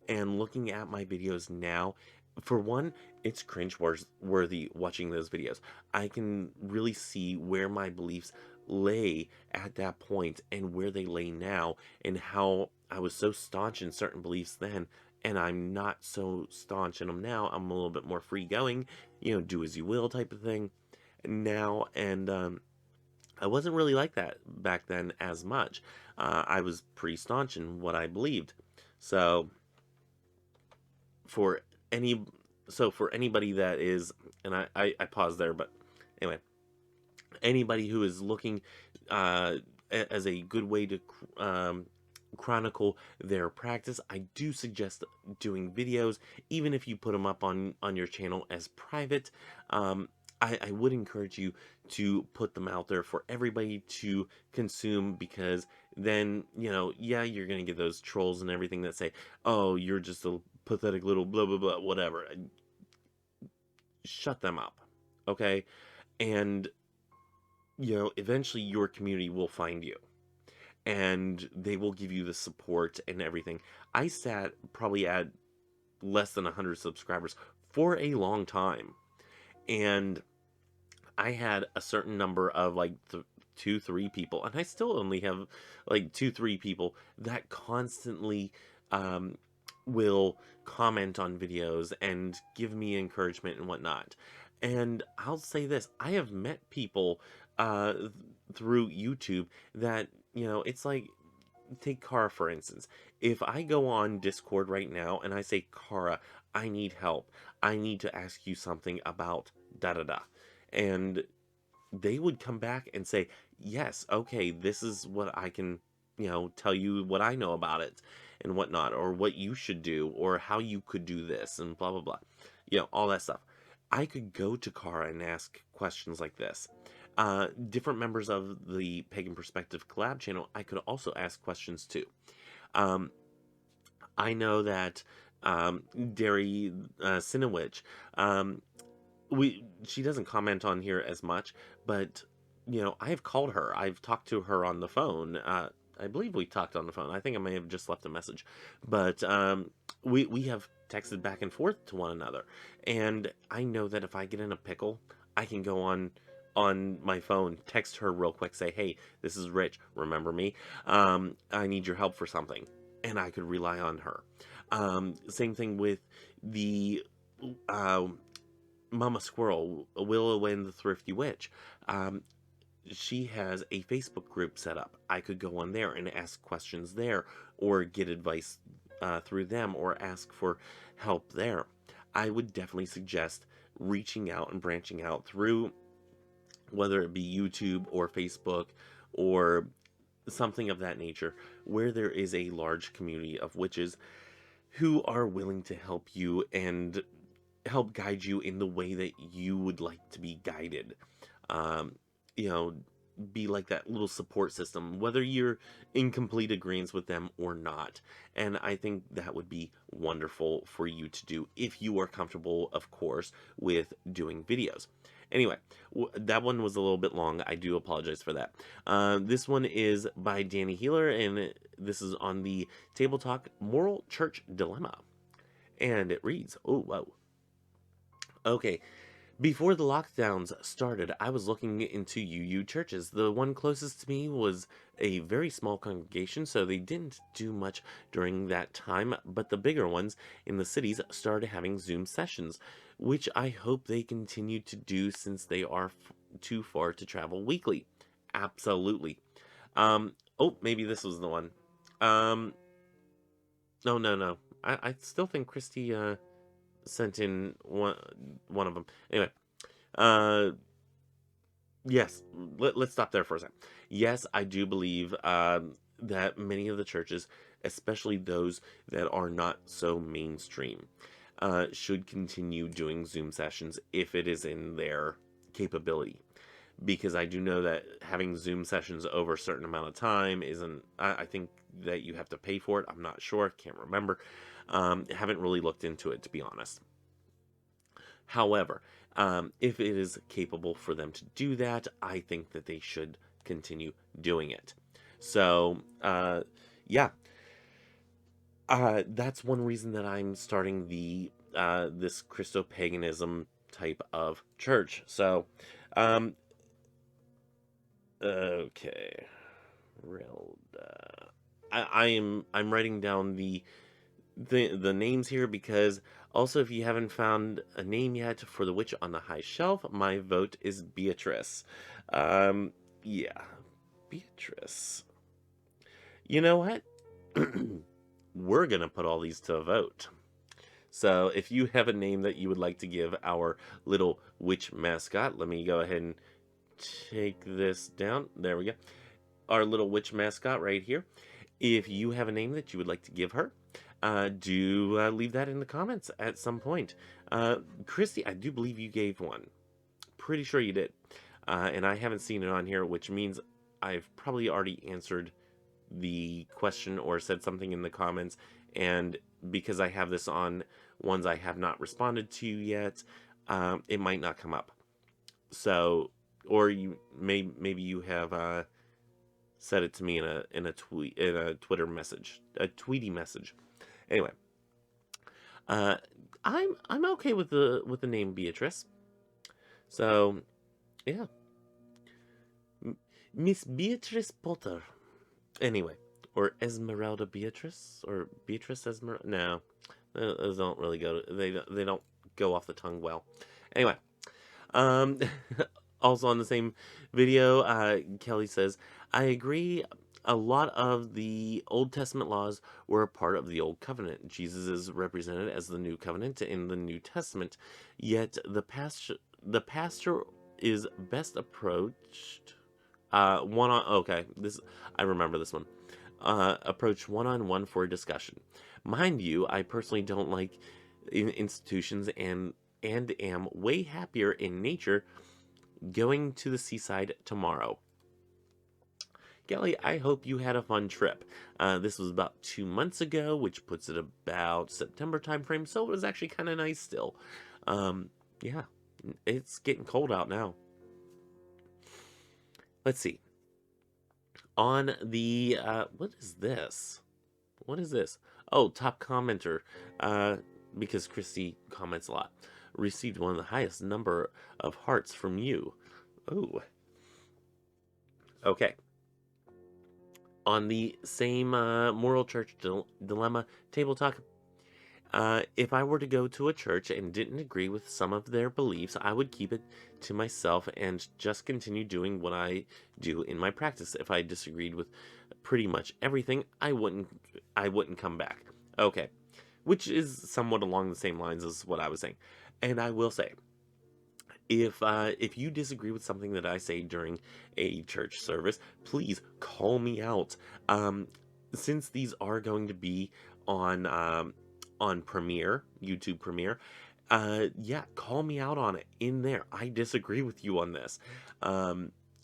and looking at my videos now, for one, it's cringe worthy watching those videos. I can really see where my beliefs lay at that point and where they lay now, and how I was so staunch in certain beliefs then, and I'm not so staunch in them now. I'm a little bit more free going, do as you will type of thing now. And I wasn't really like that back then as much. I was pretty staunch in what I believed. So for any for anybody that is, and I paused there, but anyway, anybody who is looking as a good way to chronicle their practice, I do suggest doing videos, even if you put them up on your channel as private. I would encourage you to put them out there for everybody to consume, because then, yeah, you're going to get those trolls and everything that say, oh, you're just a pathetic little blah, blah, blah, whatever. Shut them up, okay? And, eventually your community will find you, and they will give you the support and everything. I sat probably at less than 100 subscribers for a long time, and I had a certain number of, like, 2, 3 people, and I still only have like 2, 3 people that constantly will comment on videos and give me encouragement and whatnot. And I'll say this: I have met people uh, through YouTube that, it's like, take Kara for instance. If I go on Discord right now and I say, Kara, I need help. I need to ask you something about da da da. And they would come back and say, yes, okay, this is what I can, tell you what I know about it and whatnot, or what you should do, or how you could do this, and blah, blah, blah. All that stuff. I could go to Kara and ask questions like this. Different members of the Pagan Perspective collab channel, I could also ask questions too. Um, I know that Derry Sinowich, she doesn't comment on here as much, but I've called her. I've talked to her on the phone. I believe we talked on the phone. I think I may have just left a message, but we have texted back and forth to one another. And I know that if I get in a pickle, I can go on my phone, text her real quick, say, hey, this is Rich, remember me? I need your help for something, and I could rely on her. Same thing with the Mama Squirrel, Willow and the Thrifty Witch. She has a Facebook group set up. I could go on there and ask questions there, or get advice through them, or ask for help there. I would definitely suggest reaching out and branching out through, whether it be YouTube or Facebook or something of that nature, where there is a large community of witches who are willing to help you and help guide you in the way that you would like to be guided. Um, you know, be like that little support system, whether you're in complete agreement with them or not. And I think that would be wonderful for you to do if you are comfortable, of course, with doing videos. Anyway, that one was a little bit long. I do apologize for that. This one is by Danny Healer, and this is on the Table Talk Moral Church Dilemma. And it reads, oh, whoa. Okay, before the lockdowns started, I was looking into UU churches. The one closest to me was a very small congregation, so they didn't do much during that time, but the bigger ones in the cities started having Zoom sessions, which I hope they continue to do since they are too far to travel weekly. Absolutely. Oh, maybe this was the one. Um, no. I still think Christy, sent in one of them. Anyway, uh, yes, let's stop there for a second. Yes, I do believe that many of the churches, especially those that are not so mainstream, should continue doing Zoom sessions if it is in their capability. Because I do know that having Zoom sessions over a certain amount of time isn't, I think that you have to pay for it. I'm not sure, can't remember. Haven't really looked into it, to be honest. However, if it is capable for them to do that, I think that they should continue doing it. So, yeah, that's one reason that I'm starting this Christo-Paganism type of church. So, um, okay, real. I'm writing down the names here because also if you haven't found a name yet for the witch on the high shelf, my vote is Beatrice. Yeah, Beatrice. You know what? We're gonna put all these to a vote. So if you have a name that you would like to give our little witch mascot, let me go ahead and take this down. There we go. Our little witch mascot right here. If you have a name that you would like to give her, do leave that in the comments at some point. Christy, I do believe you gave one. Pretty sure you did. And I haven't seen it on here, which means I've probably already answered the question or said something in the comments. And because I have this on ones I have not responded to yet, it might not come up. So, or maybe you have said it to me in a Twitter message, a tweety message. Anyway, uh, I'm okay with the name Beatrice. So yeah, Miss Beatrice Potter. Anyway, or Esmeralda Beatrice or Beatrice Esmeralda. No, those don't really go. They don't go off the tongue well. Anyway, um, also on the same video, Kelly says, I agree. A lot of the Old Testament laws were a part of the Old Covenant. Jesus is represented as the New Covenant in the New Testament, yet the pastor is best approached one on. Okay, this I remember this one. Approach one-on-one for a discussion. Mind you, I personally don't like institutions and am way happier in nature going to the seaside tomorrow. Kelly, I hope you had a fun trip. This was about 2 months ago, which puts it about September timeframe, so it was actually kind of nice still. Yeah, it's getting cold out now. Let's see. On the, what is this? What is this? Oh, top commenter, because Christy comments a lot. Received one of the highest number of hearts from you. Oh. Okay. On the same moral church dilemma table talk, if I were to go to a church and didn't agree with some of their beliefs, I would keep it to myself and just continue doing what I do in my practice. If I disagreed with pretty much everything, I wouldn't come back. Okay, which is somewhat along the same lines as what I was saying. And I will say, if you disagree with something that I say during a church service, please call me out. Since these are going to be on Premiere, YouTube Premiere, yeah, call me out on it in there. I disagree with you on this.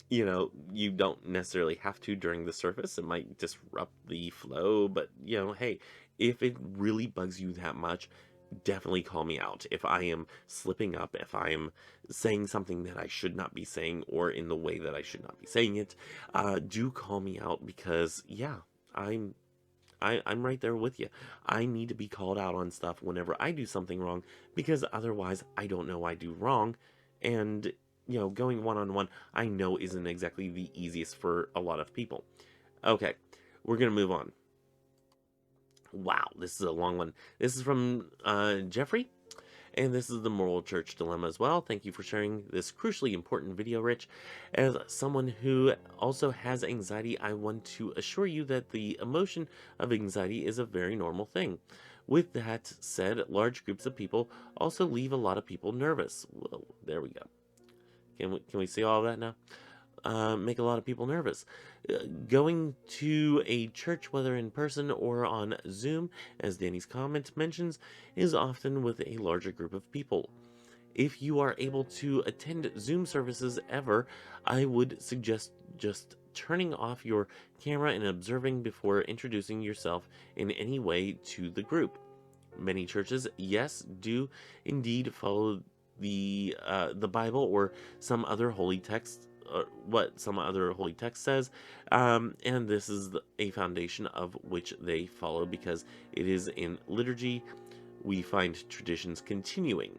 you don't necessarily have to during the service. It might disrupt the flow, but hey, if it really bugs you that much, definitely call me out. If I am slipping up, if I am saying something that I should not be saying, or in the way that I should not be saying it, do call me out, because yeah, I'm I'm right there with you. I need to be called out on stuff whenever I do something wrong, because otherwise I don't know I do wrong. And, going one on one, I know isn't exactly the easiest for a lot of people. Okay, we're going to move on. Wow, this is a long one. This is from Jeffrey. And this is the Moral Church Dilemma as well. Thank you for sharing this crucially important video, Rich. As someone who also has anxiety, I want to assure you that the emotion of anxiety is a very normal thing. With that said, large groups of people also leave a lot of people nervous. Whoa, there we go. Can we see all of that now? Make a lot of people nervous. Going to a church, whether in person or on Zoom, as Danny's comment mentions, is often with a larger group of people. If you are able to attend Zoom services ever, I would suggest just turning off your camera and observing before introducing yourself in any way to the group. Many churches, yes, do indeed follow the Bible or some other holy text, what some other holy text says, and this is a foundation of which they follow, because it is in liturgy we find traditions continuing.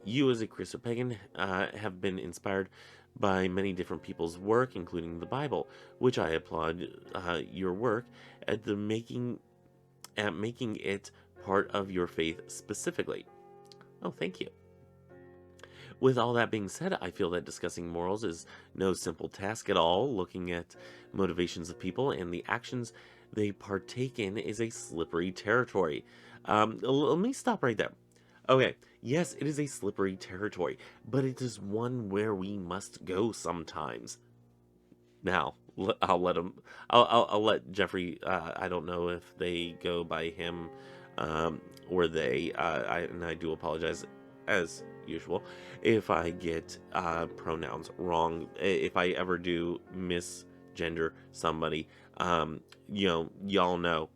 You, as a Christo-Pagan, have been inspired by many different people's work, including the Bible, which I applaud your work at making it part of your faith specifically. Oh, thank you. With all that being said, I feel that discussing morals is no simple task at all. Looking at motivations of people and the actions they partake in is a slippery territory. Let me stop right there. Okay, yes, it is a slippery territory, but it is one where we must go sometimes. Now, I'll let him. I'll let Jeffrey. I don't know if they go by him, or they. And I do apologize, as usual, if I get pronouns wrong. If I ever do misgender somebody, y'all know.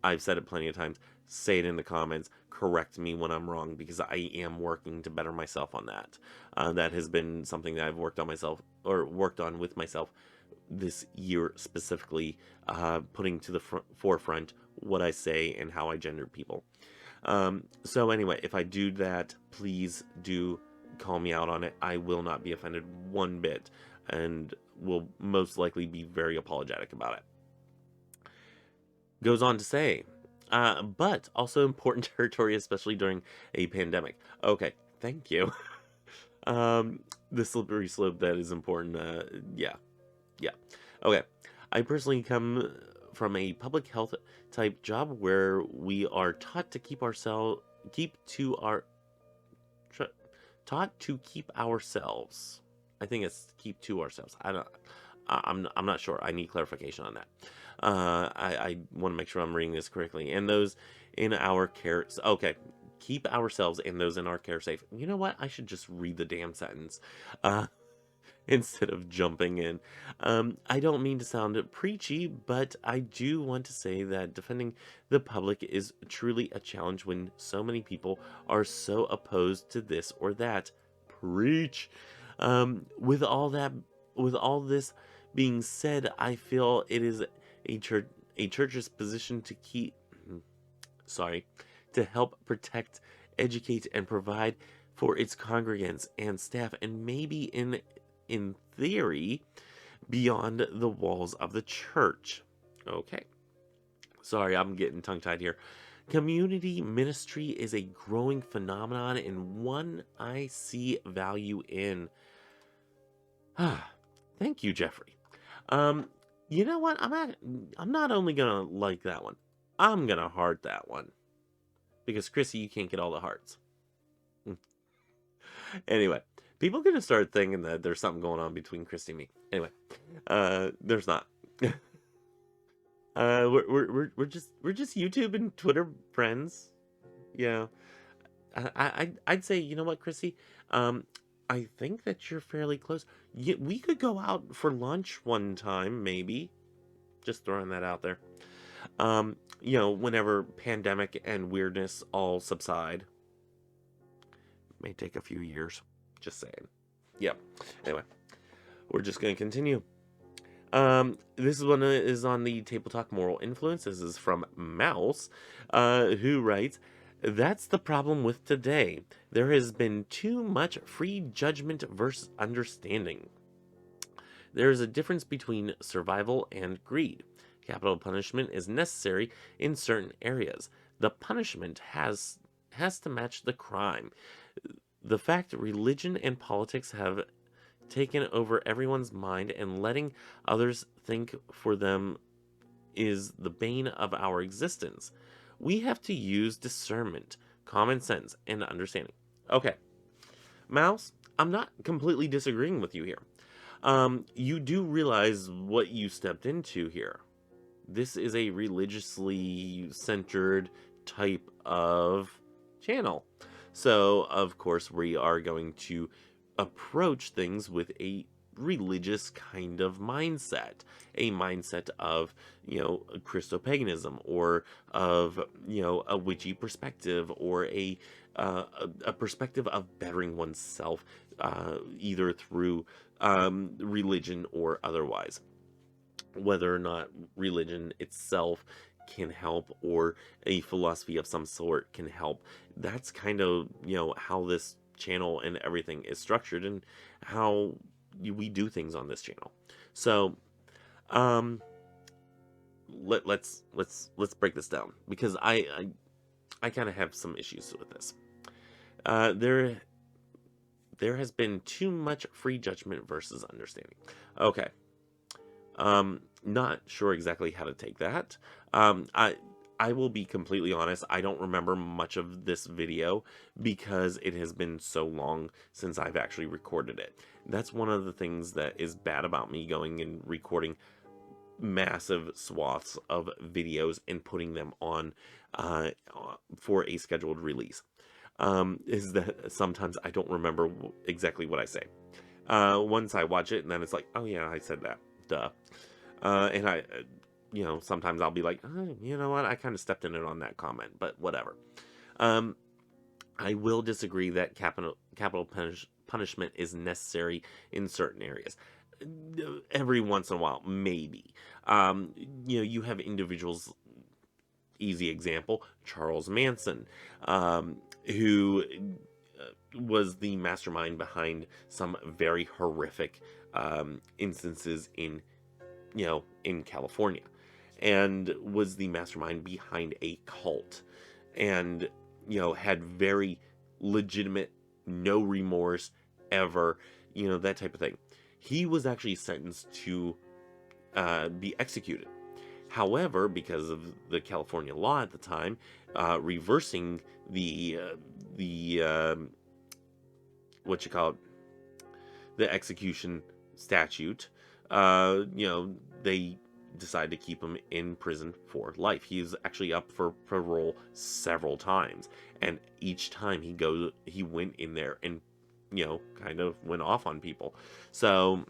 I've said it plenty of times. Say it in the comments. Correct me when I'm wrong, because I am working to better myself on that. That has been something that I've worked on with myself this year specifically, putting to the forefront what I say and how I gender people. So anyway, if I do that, please do call me out on it. I will not be offended one bit, and will most likely be very apologetic about it. Goes on to say, but also important territory, especially during a pandemic. Okay, thank you. The slippery slope that is important. Yeah. Okay. I personally come from a public health type job where we are taught to taught to keep ourselves. I think it's keep to ourselves. I'm not sure. I need clarification on that. I want to make sure I'm reading this correctly. And those in our care. Okay. Keep ourselves and those in our care safe. You know what? I should just read the damn sentence. Instead of jumping in. I don't mean to sound preachy, but I do want to say that defending the public is truly a challenge when so many people are so opposed to this or that. Preach. With all this being said, I feel it is a church's position to to help protect, educate, and provide for its congregants and staff, and maybe in theory, beyond the walls of the church. Okay. Sorry, I'm getting tongue-tied here. Community ministry is a growing phenomenon and one I see value in. Thank you, Jeffrey. You know what? I'm not only gonna like that one, I'm gonna heart that one. Because Chrissy, you can't get all the hearts. Anyway, people are gonna start thinking that there's something going on between Christy and me. Anyway, there's not. We're just YouTube and Twitter friends. Yeah. I'd say, you know what, Chrissy? I think that you're fairly close. We could go out for lunch one time, maybe. Just throwing that out there. Whenever pandemic and weirdness all subside. May take a few years. Just saying. Yep. Anyway, we're just going to continue. This one is on the Table Talk Moral Influence. This is from Mouse, who writes, "That's the problem with today. There has been too much free judgment versus understanding. There is a difference between survival and greed. Capital punishment is necessary in certain areas. The punishment has to match the crime. The fact religion and politics have taken over everyone's mind and letting others think for them is the bane of our existence. We have to use discernment, common sense, and understanding." Okay, Mouse, I'm not completely disagreeing with you here. You do realize what you stepped into here. This is a religiously centered type of channel. So, of course, we are going to approach things with a religious kind of mindset, a mindset of, Christo-Paganism, or of, a witchy perspective, or a perspective of bettering oneself, either through religion or otherwise. Whether or not religion itself can help, or a philosophy of some sort can help, that's kind of, how this channel and everything is structured, and how we do things on this channel. So, let's break this down, because I kind of have some issues with this. There has been too much free judgment versus understanding. Okay. Not sure exactly how to take that. I will be completely honest, I don't remember much of this video because it has been so long since I've actually recorded it. That's one of the things that is bad about me going and recording massive swaths of videos and putting them on for a scheduled release. Is that sometimes I don't remember exactly what I say. Once I watch it, and then it's like, oh yeah, I said that. Duh. And I, sometimes I'll be like, you know what, I kind of stepped in it on that comment, but whatever. I will disagree that capital punishment is necessary in certain areas. Every once in a while, maybe. You have individuals, easy example, Charles Manson, who was the mastermind behind some very horrific instances in California, and was the mastermind behind a cult, and had very legitimate, no remorse ever, that type of thing. He was actually sentenced to be executed. However, because of the California law at the time, reversing the what you call it, the execution statute, they decided to keep him in prison for life. He was actually up for parole several times, and each time he went in there and kind of went off on people. So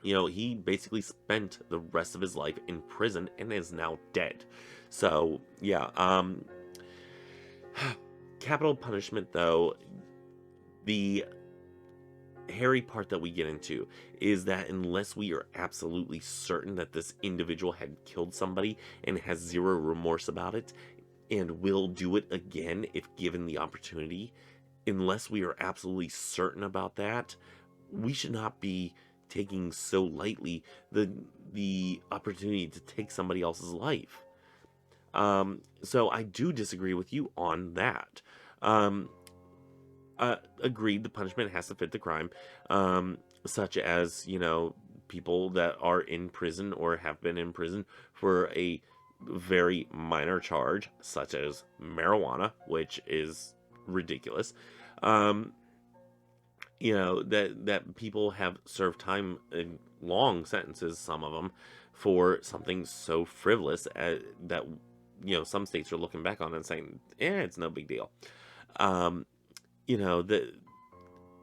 he basically spent the rest of his life in prison and is now dead. So yeah, capital punishment, though, the hairy part that we get into is that unless we are absolutely certain that this individual had killed somebody and has zero remorse about it and will do it again if given the opportunity, unless we are absolutely certain about that, we should not be taking so lightly the opportunity to take somebody else's life. So I do disagree with you on that. Agreed, the punishment has to fit the crime, such as, people that are in prison or have been in prison for a very minor charge, such as marijuana, which is ridiculous. That people have served time in long sentences, some of them, for something so frivolous that, some states are looking back on and saying, it's no big deal.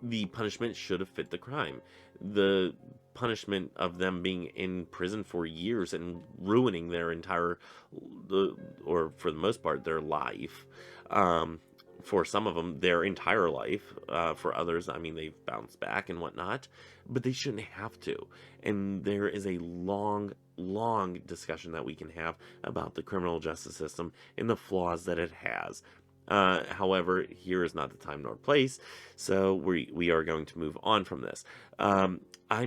the punishment should have fit the crime. The punishment of them being in prison for years and ruining their entire, or for the most part, their life. Um, for some of them, their entire life. For others, I mean, they've bounced back and whatnot, but they shouldn't have to. And there is a long discussion that we can have about the criminal justice system and the flaws that it has. However, here is not the time nor place, so we are going to move on from this. I'm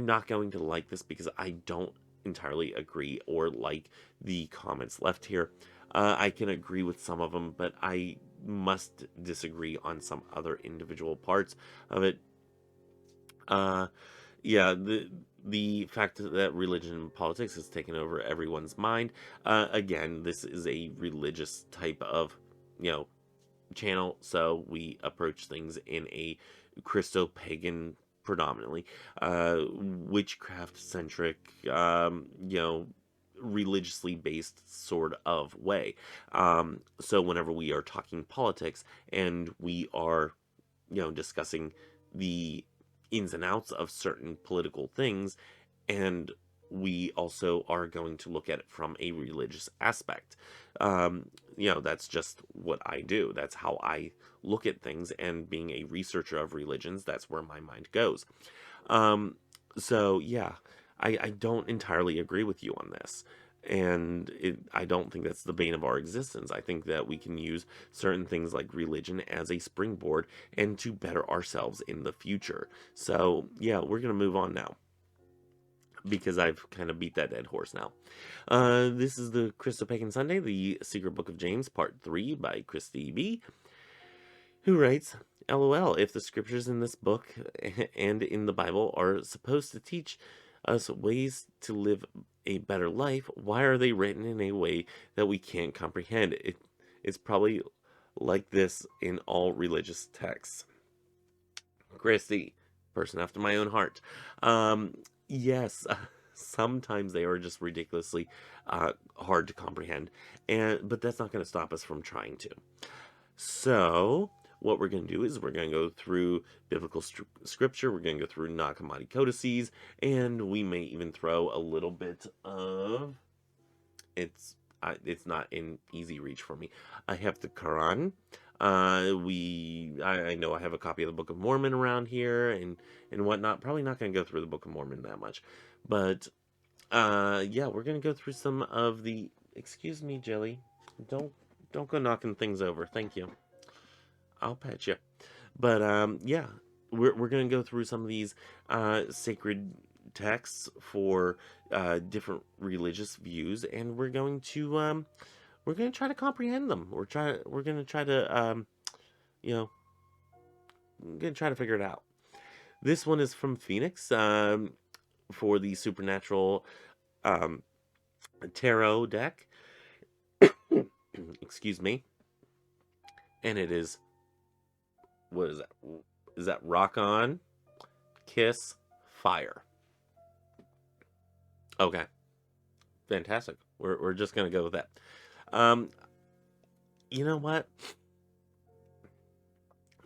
not going to like this because I don't entirely agree or like the comments left here. I can agree with some of them, but I must disagree on some other individual parts of it. Uh, yeah, the fact that religion and politics has taken over everyone's mind. Again, this is a religious type of, you know, channel, so we approach things in a Christo-Pagan, predominantly, witchcraft centric, religiously based sort of way. So whenever we are talking politics and we are, discussing the ins and outs of certain political things, and we also are going to look at it from a religious aspect. That's just what I do. That's how I look at things, and being a researcher of religions, that's where my mind goes. So yeah, I don't entirely agree with you on this. And I don't think that's the bane of our existence. I think that we can use certain things like religion as a springboard and to better ourselves in the future. So yeah, we're going to move on now, because I've kind of beat that dead horse now. This is the Christo-Pagan Sunday, the Secret Book of James, Part 3 by Christy B., who writes, LOL, if the scriptures in this book and in the Bible are supposed to teach us ways to live a better life, why are they written in a way that we can't comprehend? It's probably like this in all religious texts. Christy, person after my own heart. Yes, sometimes they are just ridiculously hard to comprehend, but that's not going to stop us from trying to. So what we're going to do is we're going to go through biblical scripture, we're going to go through Nag Hammadi codices, and we may even throw a little bit of, it's not in easy reach for me. I have the Quran. I know I have a copy of the Book of Mormon around here and whatnot. Probably not going to go through the Book of Mormon that much, but yeah, we're going to go through some of the. Excuse me, Jelly. Don't go knocking things over. Thank you. I'll pet you. But yeah, we're going to go through some of these sacred texts for different religious views, and we're going to try to comprehend them. We're going to try to I'm going to try to figure it out. This one is from Phoenix, for the Supernatural Tarot deck. Excuse me. And it is, what is that? Is that Rock On, Kiss, Fire? Okay. Fantastic. We're just going to go with that. You know what?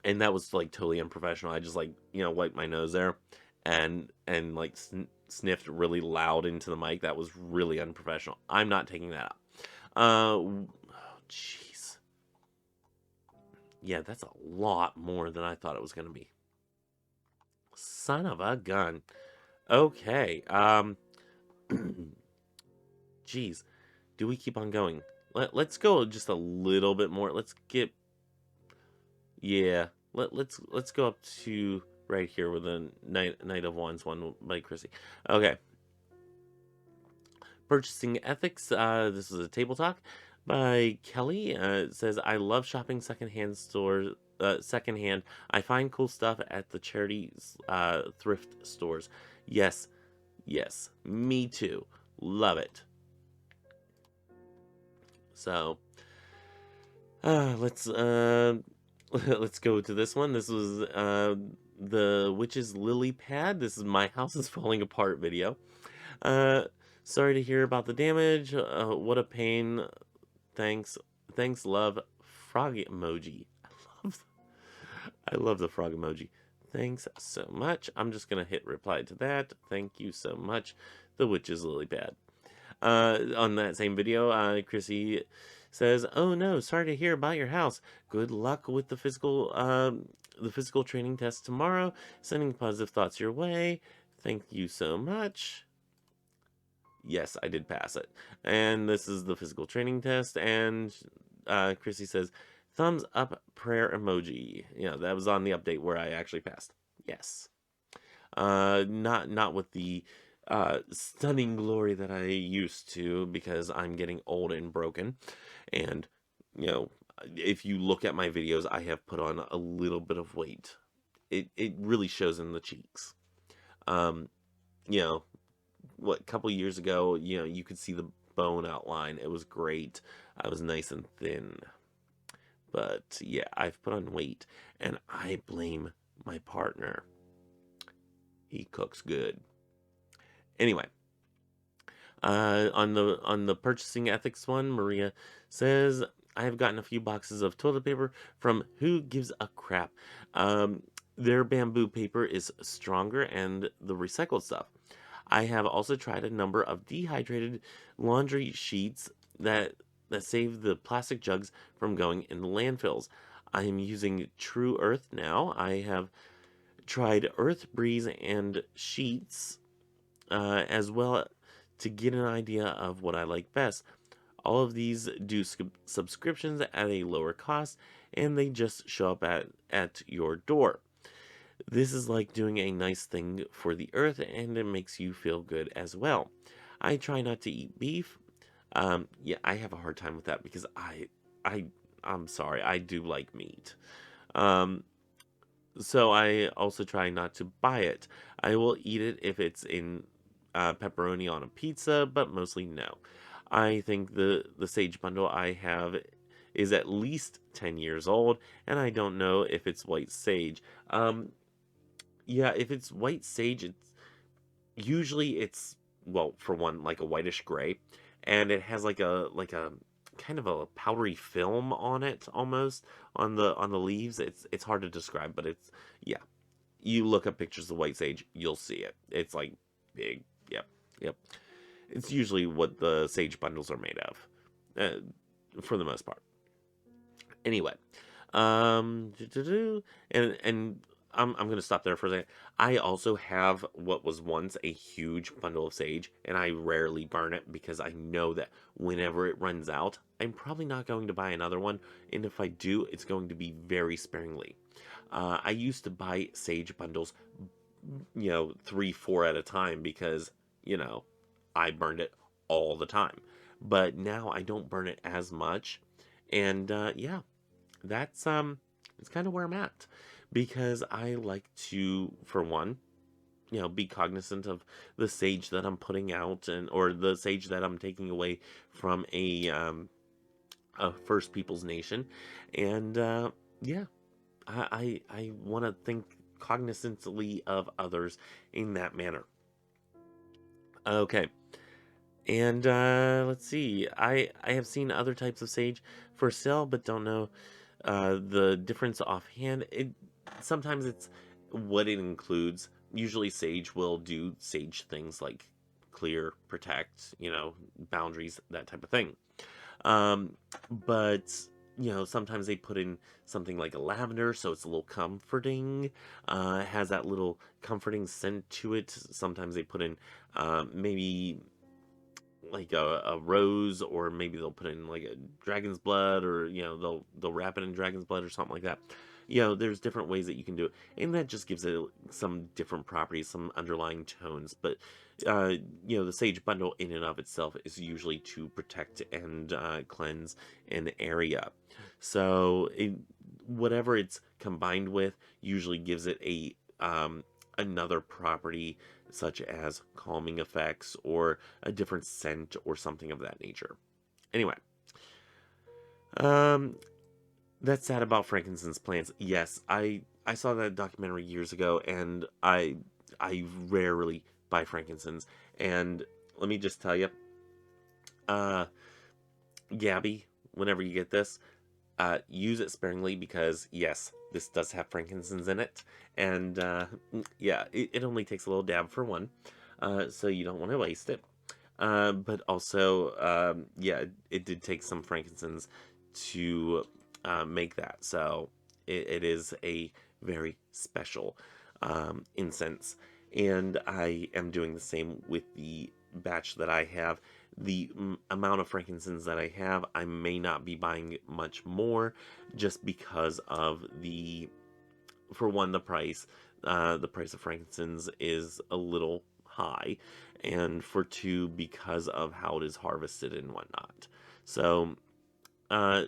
And that was like totally unprofessional. I just wiped my nose there and like sniffed really loud into the mic. That was really unprofessional. I'm not taking that out. Oh, jeez. Yeah, that's a lot more than I thought it was going to be. Son of a gun. Okay. Jeez. Do we keep on going? Let's go just a little bit more. Let's get. Yeah. Let's go up to right here with the Knight of Wands one by Chrissy. Okay. Purchasing Ethics. This is a table talk by Kelly. It says, I love shopping secondhand stores. Secondhand. I find cool stuff at the charity thrift stores. Yes. Me too. Love it. So, let's go to this one. This was the Witch's Lily Pad. This is My House is Falling Apart video. Sorry to hear about the damage. What a pain. Thanks, love. Frog emoji. I love the frog emoji. Thanks so much. I'm just going to hit reply to that. Thank you so much. The witch is lily pad. On that same video, Chrissy says, "Oh no, sorry to hear about your house. Good luck with the physical training test tomorrow. Sending positive thoughts your way. Thank you so much." Yes, I did pass it. And this is the physical training test. And Chrissy says, "Thumbs up prayer emoji." Yeah, that was on the update where I actually passed. Yes. Not with the stunning glory that I used to, because I'm getting old and broken. And, you know, if you look at my videos, I have put on a little bit of weight. It really shows in the cheeks. Um, you know, a couple years ago, you could see the bone outline. It was great. I was nice and thin. But yeah, I've put on weight, and I blame my partner. He cooks good. Anyway, on the purchasing ethics one, Maria says, "I have gotten a few boxes of toilet paper from Who Gives a Crap. Their bamboo paper is stronger and the recycled stuff. I have also tried a number of dehydrated laundry sheets that save the plastic jugs from going in the landfills. I am using True Earth now. I have tried Earth Breeze and sheets as well to get an idea of what I like best. All of these do subscriptions at a lower cost, and they just show up at your door. This is like doing a nice thing for the earth, and it makes you feel good as well. I try not to eat beef. Yeah, I have a hard time with that because I, I'm sorry, I do like meat. Um, so I also try not to buy it. I will eat it if it's in pepperoni on a pizza, but mostly no. I think the sage bundle I have is at least 10 years old, and I don't know if it's white sage. Yeah, if it's white sage, it's well, for one, like a whitish gray, and it has like a kind of a powdery film on it almost on the leaves. It's hard to describe, but it's yeah. You look up pictures of white sage, you'll see it. It's like big. Yep, yep. It's usually what the sage bundles are made of, for the most part. Anyway, and I'm gonna stop there for a second. I also have what was once a huge bundle of sage, and I rarely burn it because I know that whenever it runs out, I'm probably not going to buy another one, and if I do, it's going to be very sparingly. I used to buy sage bundles, 3, 4 at a time because, you know, I burned it all the time. But now I don't burn it as much, and yeah, that's it's kind of where I'm at, because I like to, for one, be cognizant of the sage that I'm putting out, and or the sage that I'm taking away from a First Peoples nation, and yeah, I want to think cognizantly of others in that manner. Okay. And let's see. I have seen other types of sage for sale, but don't know the difference offhand. Sometimes it's what it includes. Usually, sage will do sage things like clear, protect, boundaries, that type of thing. Um, but sometimes they put in something like a lavender, so it's a little comforting. It has that little comforting scent to it. Sometimes they put in maybe like a rose, or maybe they'll put in like a dragon's blood, or they'll wrap it in dragon's blood or something like that. There's different ways that you can do it, and that just gives it some different properties, some underlying tones. But uh the sage bundle in and of itself is usually to protect and cleanse an area. So whatever it's combined with usually gives it a another property, such as calming effects or a different scent or something of that nature. Anyway, um, that's sad about frankincense plants. Yes, I saw that documentary years ago, and I rarely buy frankincense. And let me just tell you, uh, Gabby, whenever you get this, use it sparingly because, yes, this does have frankincense in it. And yeah, it only takes a little dab for one. So you don't want to waste it. But also, yeah, it did take some frankincense to make that. So it is a very special incense. And I am doing the same with the batch that I have. The amount of frankincense that I have, I may not be buying much more just because of for one, the price. The price of frankincense is a little high, and for two, because of how it is harvested and whatnot. So, uh,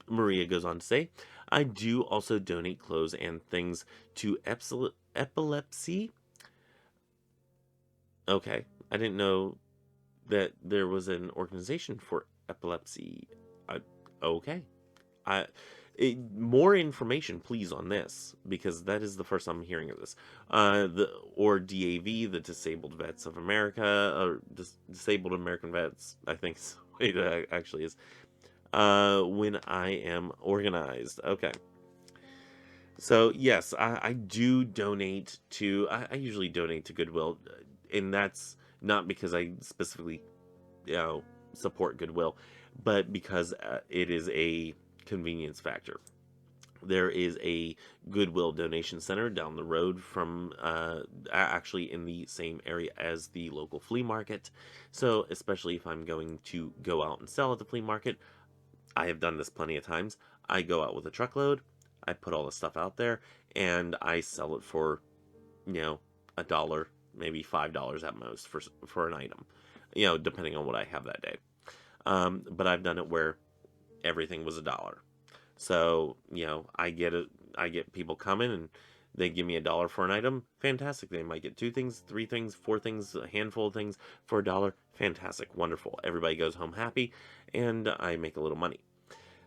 Maria goes on to say, I do also donate clothes and things to epilepsy. Okay, I didn't know that there was an organization for epilepsy. I, okay. I, More information, please, on this, because that is the first I'm hearing of this. Or DAV, the Disabled Vets of America, or Disabled American Vets, I think it actually is. When I am organized. Okay. So, yes, I do donate to, I usually donate to Goodwill, and that's not because I specifically, you know, support Goodwill, but because it is a convenience factor. There is a Goodwill donation center down the road from, actually in the same area as the local flea market. So, especially if I'm going to go out and sell at the flea market, I have done this plenty of times. I go out with a truckload, I put all the stuff out there, and I sell it for, you know, $1, maybe $5 at most for an item, you know, depending on what I have that day. But I've done it where everything was $1. So, you know, I get people coming and they give me $1 for an item. Fantastic. They might get 2 things, 3 things, 4 things, a handful of things for $1. Fantastic. Wonderful. Everybody goes home happy and I make a little money,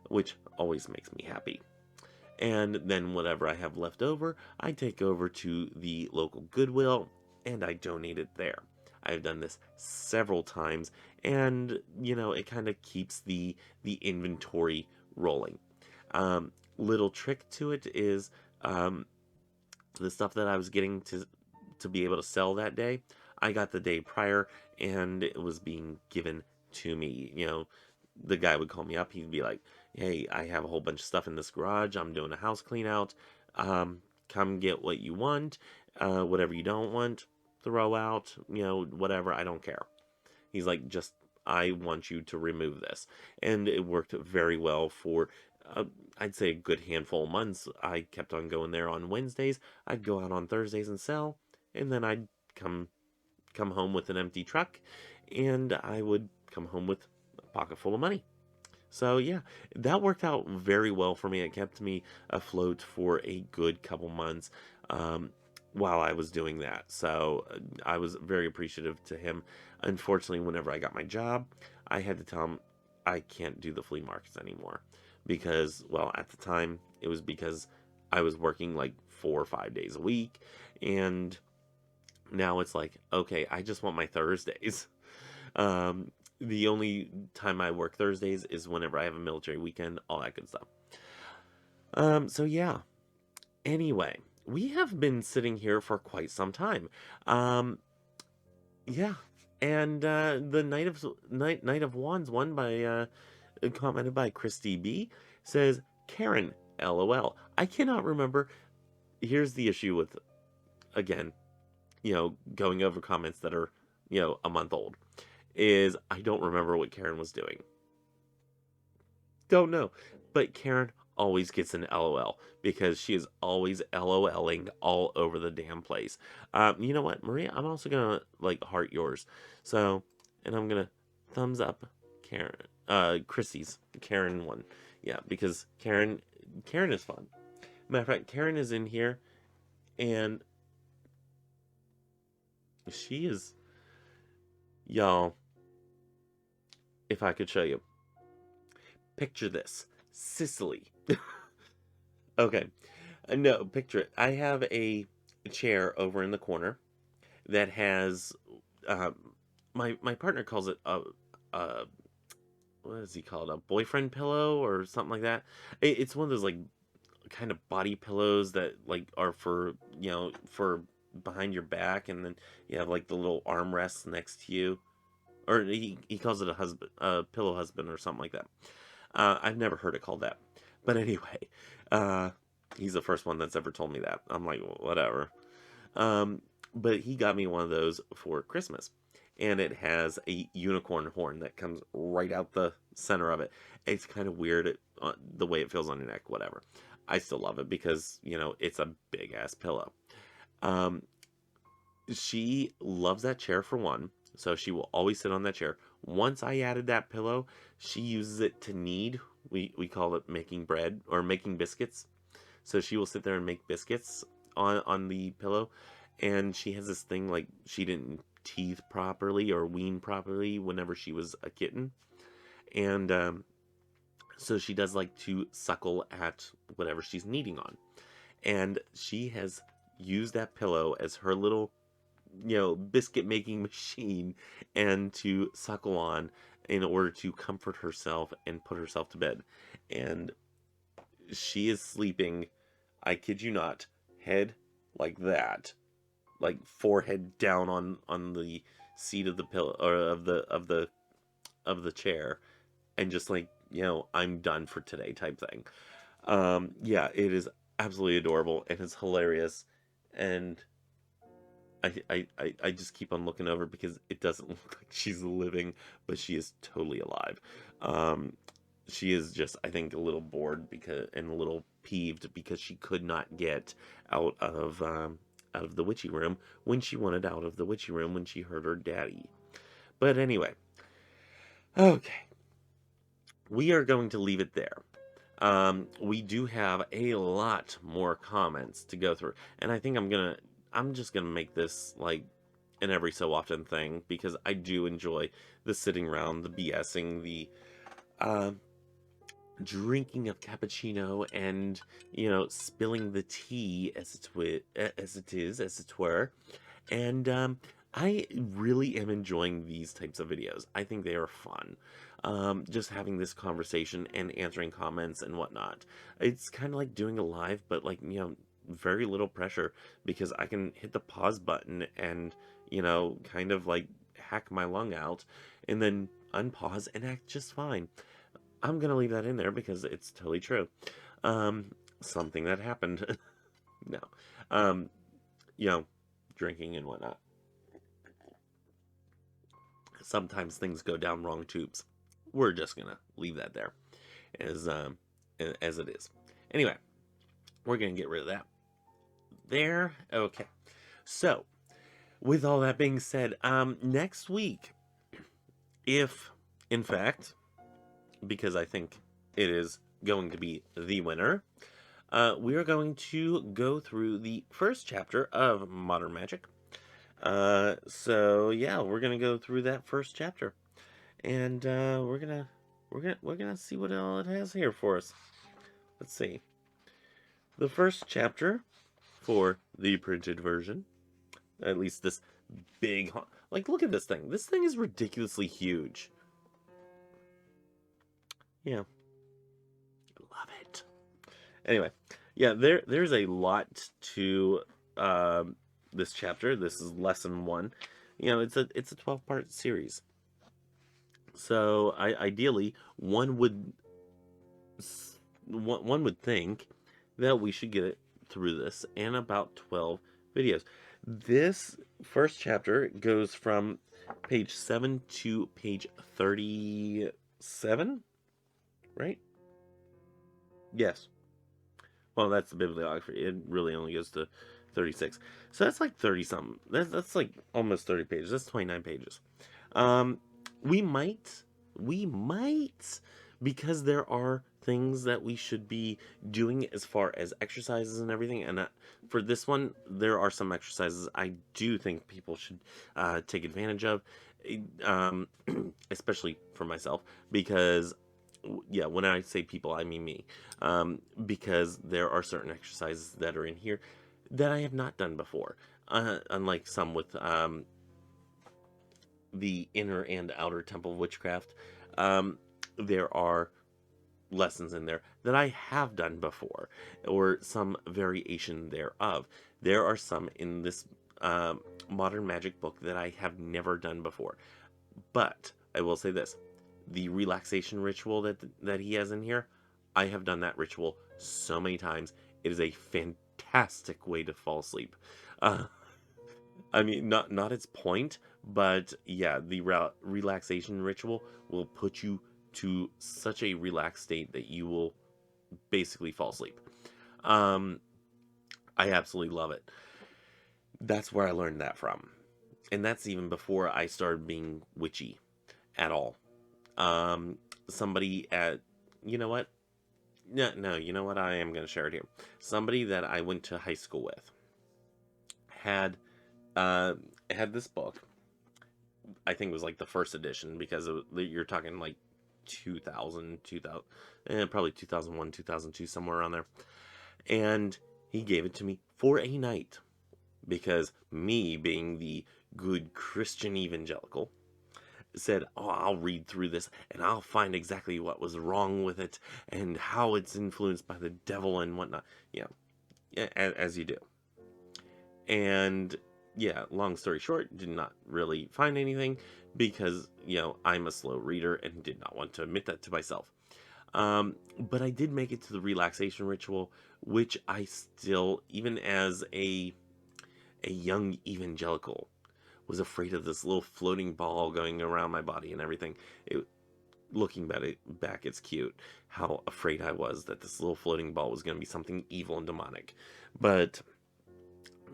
which always makes me happy. And then whatever I have left over, I take over to the local Goodwill and I donate it there. I've done this several times, and you know, it kind of keeps the inventory rolling. Little trick to it is, the stuff that I was getting to be able to sell that day, I got the day prior, and it was being given to me. You know, the guy would call me up. He'd be like, "Hey, I have a whole bunch of stuff in this garage. I'm doing a house clean out. Come get what you want. Whatever you don't want, throw out. You know, whatever. I don't care." He's like, "Just I want you to remove this," and it worked very well for. I'd say a good handful of months. I kept on going there on Wednesdays. I'd go out on Thursdays and sell, and then I'd come home with an empty truck, and I would come home with a pocket full of money. So yeah, that worked out very well for me. It kept me afloat for a good couple months while I was doing that. So I was very appreciative to him. Unfortunately, whenever I got my job, I had to tell him I can't do the flea markets anymore because, well, at the time it was because I was working like 4 or 5 days a week, and now it's like, okay, I just want my Thursdays. Um, the only time I work Thursdays is whenever I have a military weekend, all that good stuff. So yeah. Anyway, we have been sitting here for quite some time. Um, yeah. And the Knight of Wands one by commented by Christy B says Karen, LOL. I cannot remember. Here's the issue with, again, you know, going over comments that are, you know, a month old, is I don't remember what Karen was doing. Don't know. But Karen always gets an LOL because she is always LOLing all over the damn place. You know what, Maria? I'm also gonna like heart yours. So, and I'm gonna thumbs up Karen, Chrissy's Karen one. Yeah, because Karen is fun. Matter of fact, Karen is in here, and she is, y'all. If I could show you, picture this, Sicily. Okay, no, picture it. I have a chair over in the corner that has, uh, my partner calls it a what is he called? A boyfriend pillow or something like that. It's one of those like kind of body pillows that like are for, for behind your back, and then you have like the little armrests next to you. Or he calls it a pillow husband or something like that. I've never heard it called that. But anyway, uh, he's the first one that's ever told me that. I'm like, well, whatever. Um, but he got me one of those for Christmas. And it has a unicorn horn that comes right out the center of it. It's kind of weird, the way it feels on your neck, whatever. I still love it because, it's a big ass pillow. Um, she loves that chair for one, so she will always sit on that chair. Once I added that pillow, she uses it to knead. We call it making bread or making biscuits. So she will sit there and make biscuits on the pillow, and she has this thing like she didn't teeth properly or wean properly whenever she was a kitten, and so she does like to suckle at whatever she's kneading on, and she has used that pillow as her little biscuit making machine and to suckle on in order to comfort herself and put herself to bed. And she is sleeping, I kid you not, head like that, like forehead down on the seat of the pillow or of the chair, and just like, I'm done for today type thing. Yeah, it is absolutely adorable and it's hilarious, and I just keep on looking over because it doesn't look like she's living, but she is totally alive. Um, she is just, I think, a little bored and a little peeved because she could not get out of the witchy room when she wanted out of the witchy room when she heard her daddy. But anyway, okay, we are going to leave it there. We do have a lot more comments to go through, and I think I'm just gonna make this like an every so often thing because I do enjoy the sitting around, the BSing, the uh, drinking of cappuccino, and spilling the tea as it were. And I really am enjoying these types of videos. I think they are fun. Just having this conversation and answering comments and whatnot. It's kind of like doing a live, but like, very little pressure because I can hit the pause button and, kind of like hack my lung out and then unpause and act just fine. I'm going to leave that in there because it's totally true. Something that happened. No. Um, you know, Drinking and whatnot. Sometimes things go down wrong tubes. We're just gonna leave that there as it is. Anyway, we're gonna get rid of that. There. Okay. So, with all that being said, next week, if in fact, because I think it is going to be the winner, we are going to go through the first chapter of Modern Magic. So yeah, we're gonna go through that first chapter, and we're gonna see what all it has here for us. Let's see. The first chapter for the printed version, at least this big, like, look at this thing. This thing is ridiculously huge. Yeah, love it. Anyway, yeah, there's a lot to this chapter. This is lesson 1. It's a 12-part series. So ideally, one would think that we should get it through this in about 12 videos. This first chapter goes from page 7 to page 37, right? Yes. Well, that's the bibliography. It really only goes to 36. So that's like 30 something. That's like almost 30 pages. That's 29 pages. Um, we might, because there are things that we should be doing as far as exercises and everything. And for this one, there are some exercises I do think people should take advantage of, um, especially for myself, because yeah, when I say people, I mean me, because there are certain exercises that are in here that I have not done before, unlike some with the inner and outer temple of witchcraft. there are lessons in there that I have done before, or some variation thereof. There are some in this modern magic book that I have never done before. But I will say this: the relaxation ritual that he has in here, I have done that ritual so many times. It is a fantastic way to fall asleep. Uh, I mean, not its point, but yeah, the relaxation ritual will put you to such a relaxed state that you will basically fall asleep. Um, I absolutely love it. That's where I learned that from, and that's even before I started being witchy at all. Um, Somebody at, you know what? No, no, you know what? I am going to share it here. Somebody that I went to high school with had uh had this book. I think it was like the first edition, because you're talking like 2000, probably 2001, 2002, somewhere around there. And he gave it to me for a night, because me, being the good Christian evangelical, said, "Oh, I'll read through this and I'll find exactly what was wrong with it and how it's influenced by the devil and whatnot." Yeah, as you do. And yeah, long story short, did not really find anything, because, I'm a slow reader and did not want to admit that to myself. But I did make it to the relaxation ritual, which I still, even as a young evangelical, was afraid of this little floating ball going around my body and everything. Looking back, it's cute how afraid I was that this little floating ball was going to be something evil and demonic. But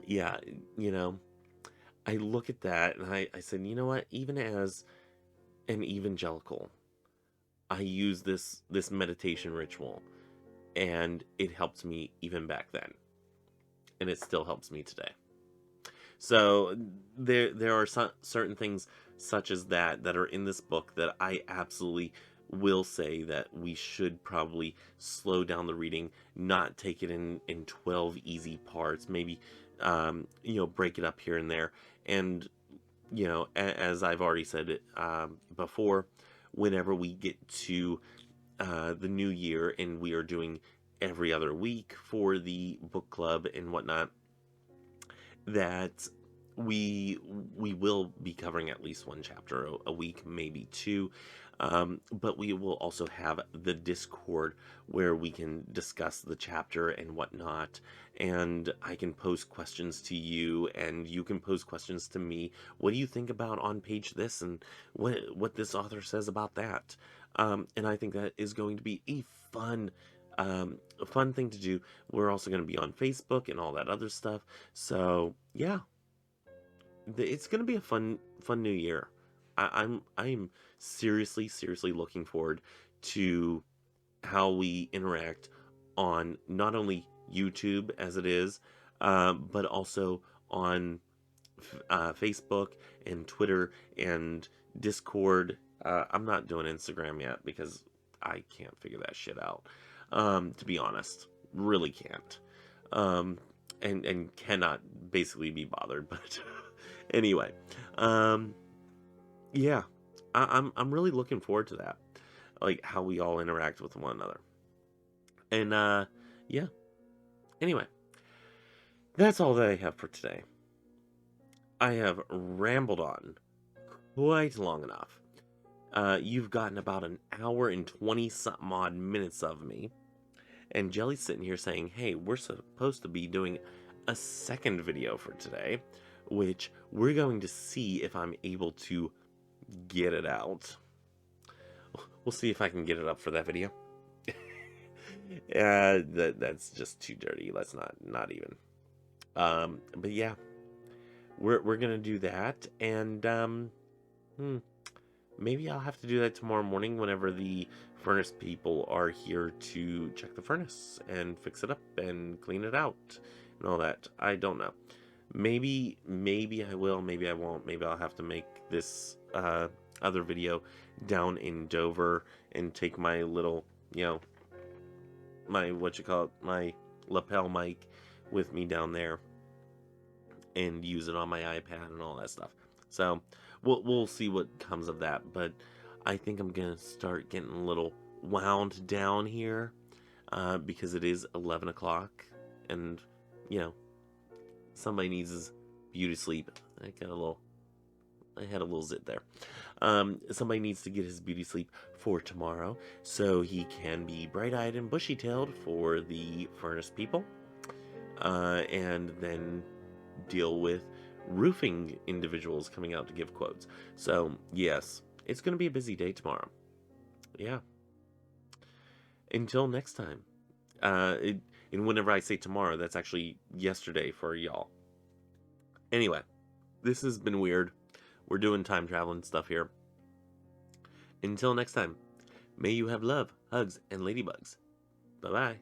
yeah, you know, I look at that and I said, you know what? Even as an evangelical, I use this meditation ritual, and it helped me even back then, and it still helps me today. So there are certain things such as that are in this book that I absolutely will say that we should probably slow down the reading, not take it in 12 easy parts, maybe break it up here and there. And as I've already said it before, whenever we get to the new year and we are doing every other week for the book club and whatnot, that we will be covering at least one chapter a week, maybe two. But we will also have the Discord where we can discuss the chapter and whatnot, and I can pose questions to you, and you can pose questions to me. What do you think about on page this, and what this author says about that? And I think that is going to be a fun thing to do. We're also going to be on Facebook and all that other stuff. So yeah, it's going to be a fun new year. I'm seriously looking forward to how we interact on not only YouTube as it is, but also on Facebook and Twitter and Discord. I'm not doing Instagram yet because I can't figure that shit out. To be honest, really can't. Um, and cannot basically be bothered. But anyway, um, yeah, I'm really looking forward to that, like how we all interact with one another. And yeah. Anyway, that's all that I have for today. I have rambled on quite long enough. You've gotten about an hour and 20 something odd minutes of me. And Jelly's sitting here saying, hey, we're supposed to be doing a second video for today, which we're going to see if I'm able to get it out. We'll see if I can get it up for that video. That's just too dirty. Let's not even. But yeah, we're gonna do that, and maybe I'll have to do that tomorrow morning whenever the furnace people are here to check the furnace and fix it up and clean it out and all that. I don't know. Maybe I will, maybe I won't. Maybe I'll have to make this other video down in Dover and take my little, my my lapel mic with me down there and use it on my iPad and all that stuff. So we'll see what comes of that. But I think I'm gonna start getting a little wound down here, because it is 11 o'clock, and, you know, somebody needs his beauty sleep. I had a little zit there. Somebody needs to get his beauty sleep for tomorrow, so he can be bright-eyed and bushy-tailed for the furnace people, and then deal with roofing individuals coming out to give quotes. So, yes, it's going to be a busy day tomorrow. Yeah. Until next time. And whenever I say tomorrow, that's actually yesterday for y'all. Anyway, this has been weird. We're doing time traveling stuff here. Until next time, may you have love, hugs, and ladybugs. Bye-bye.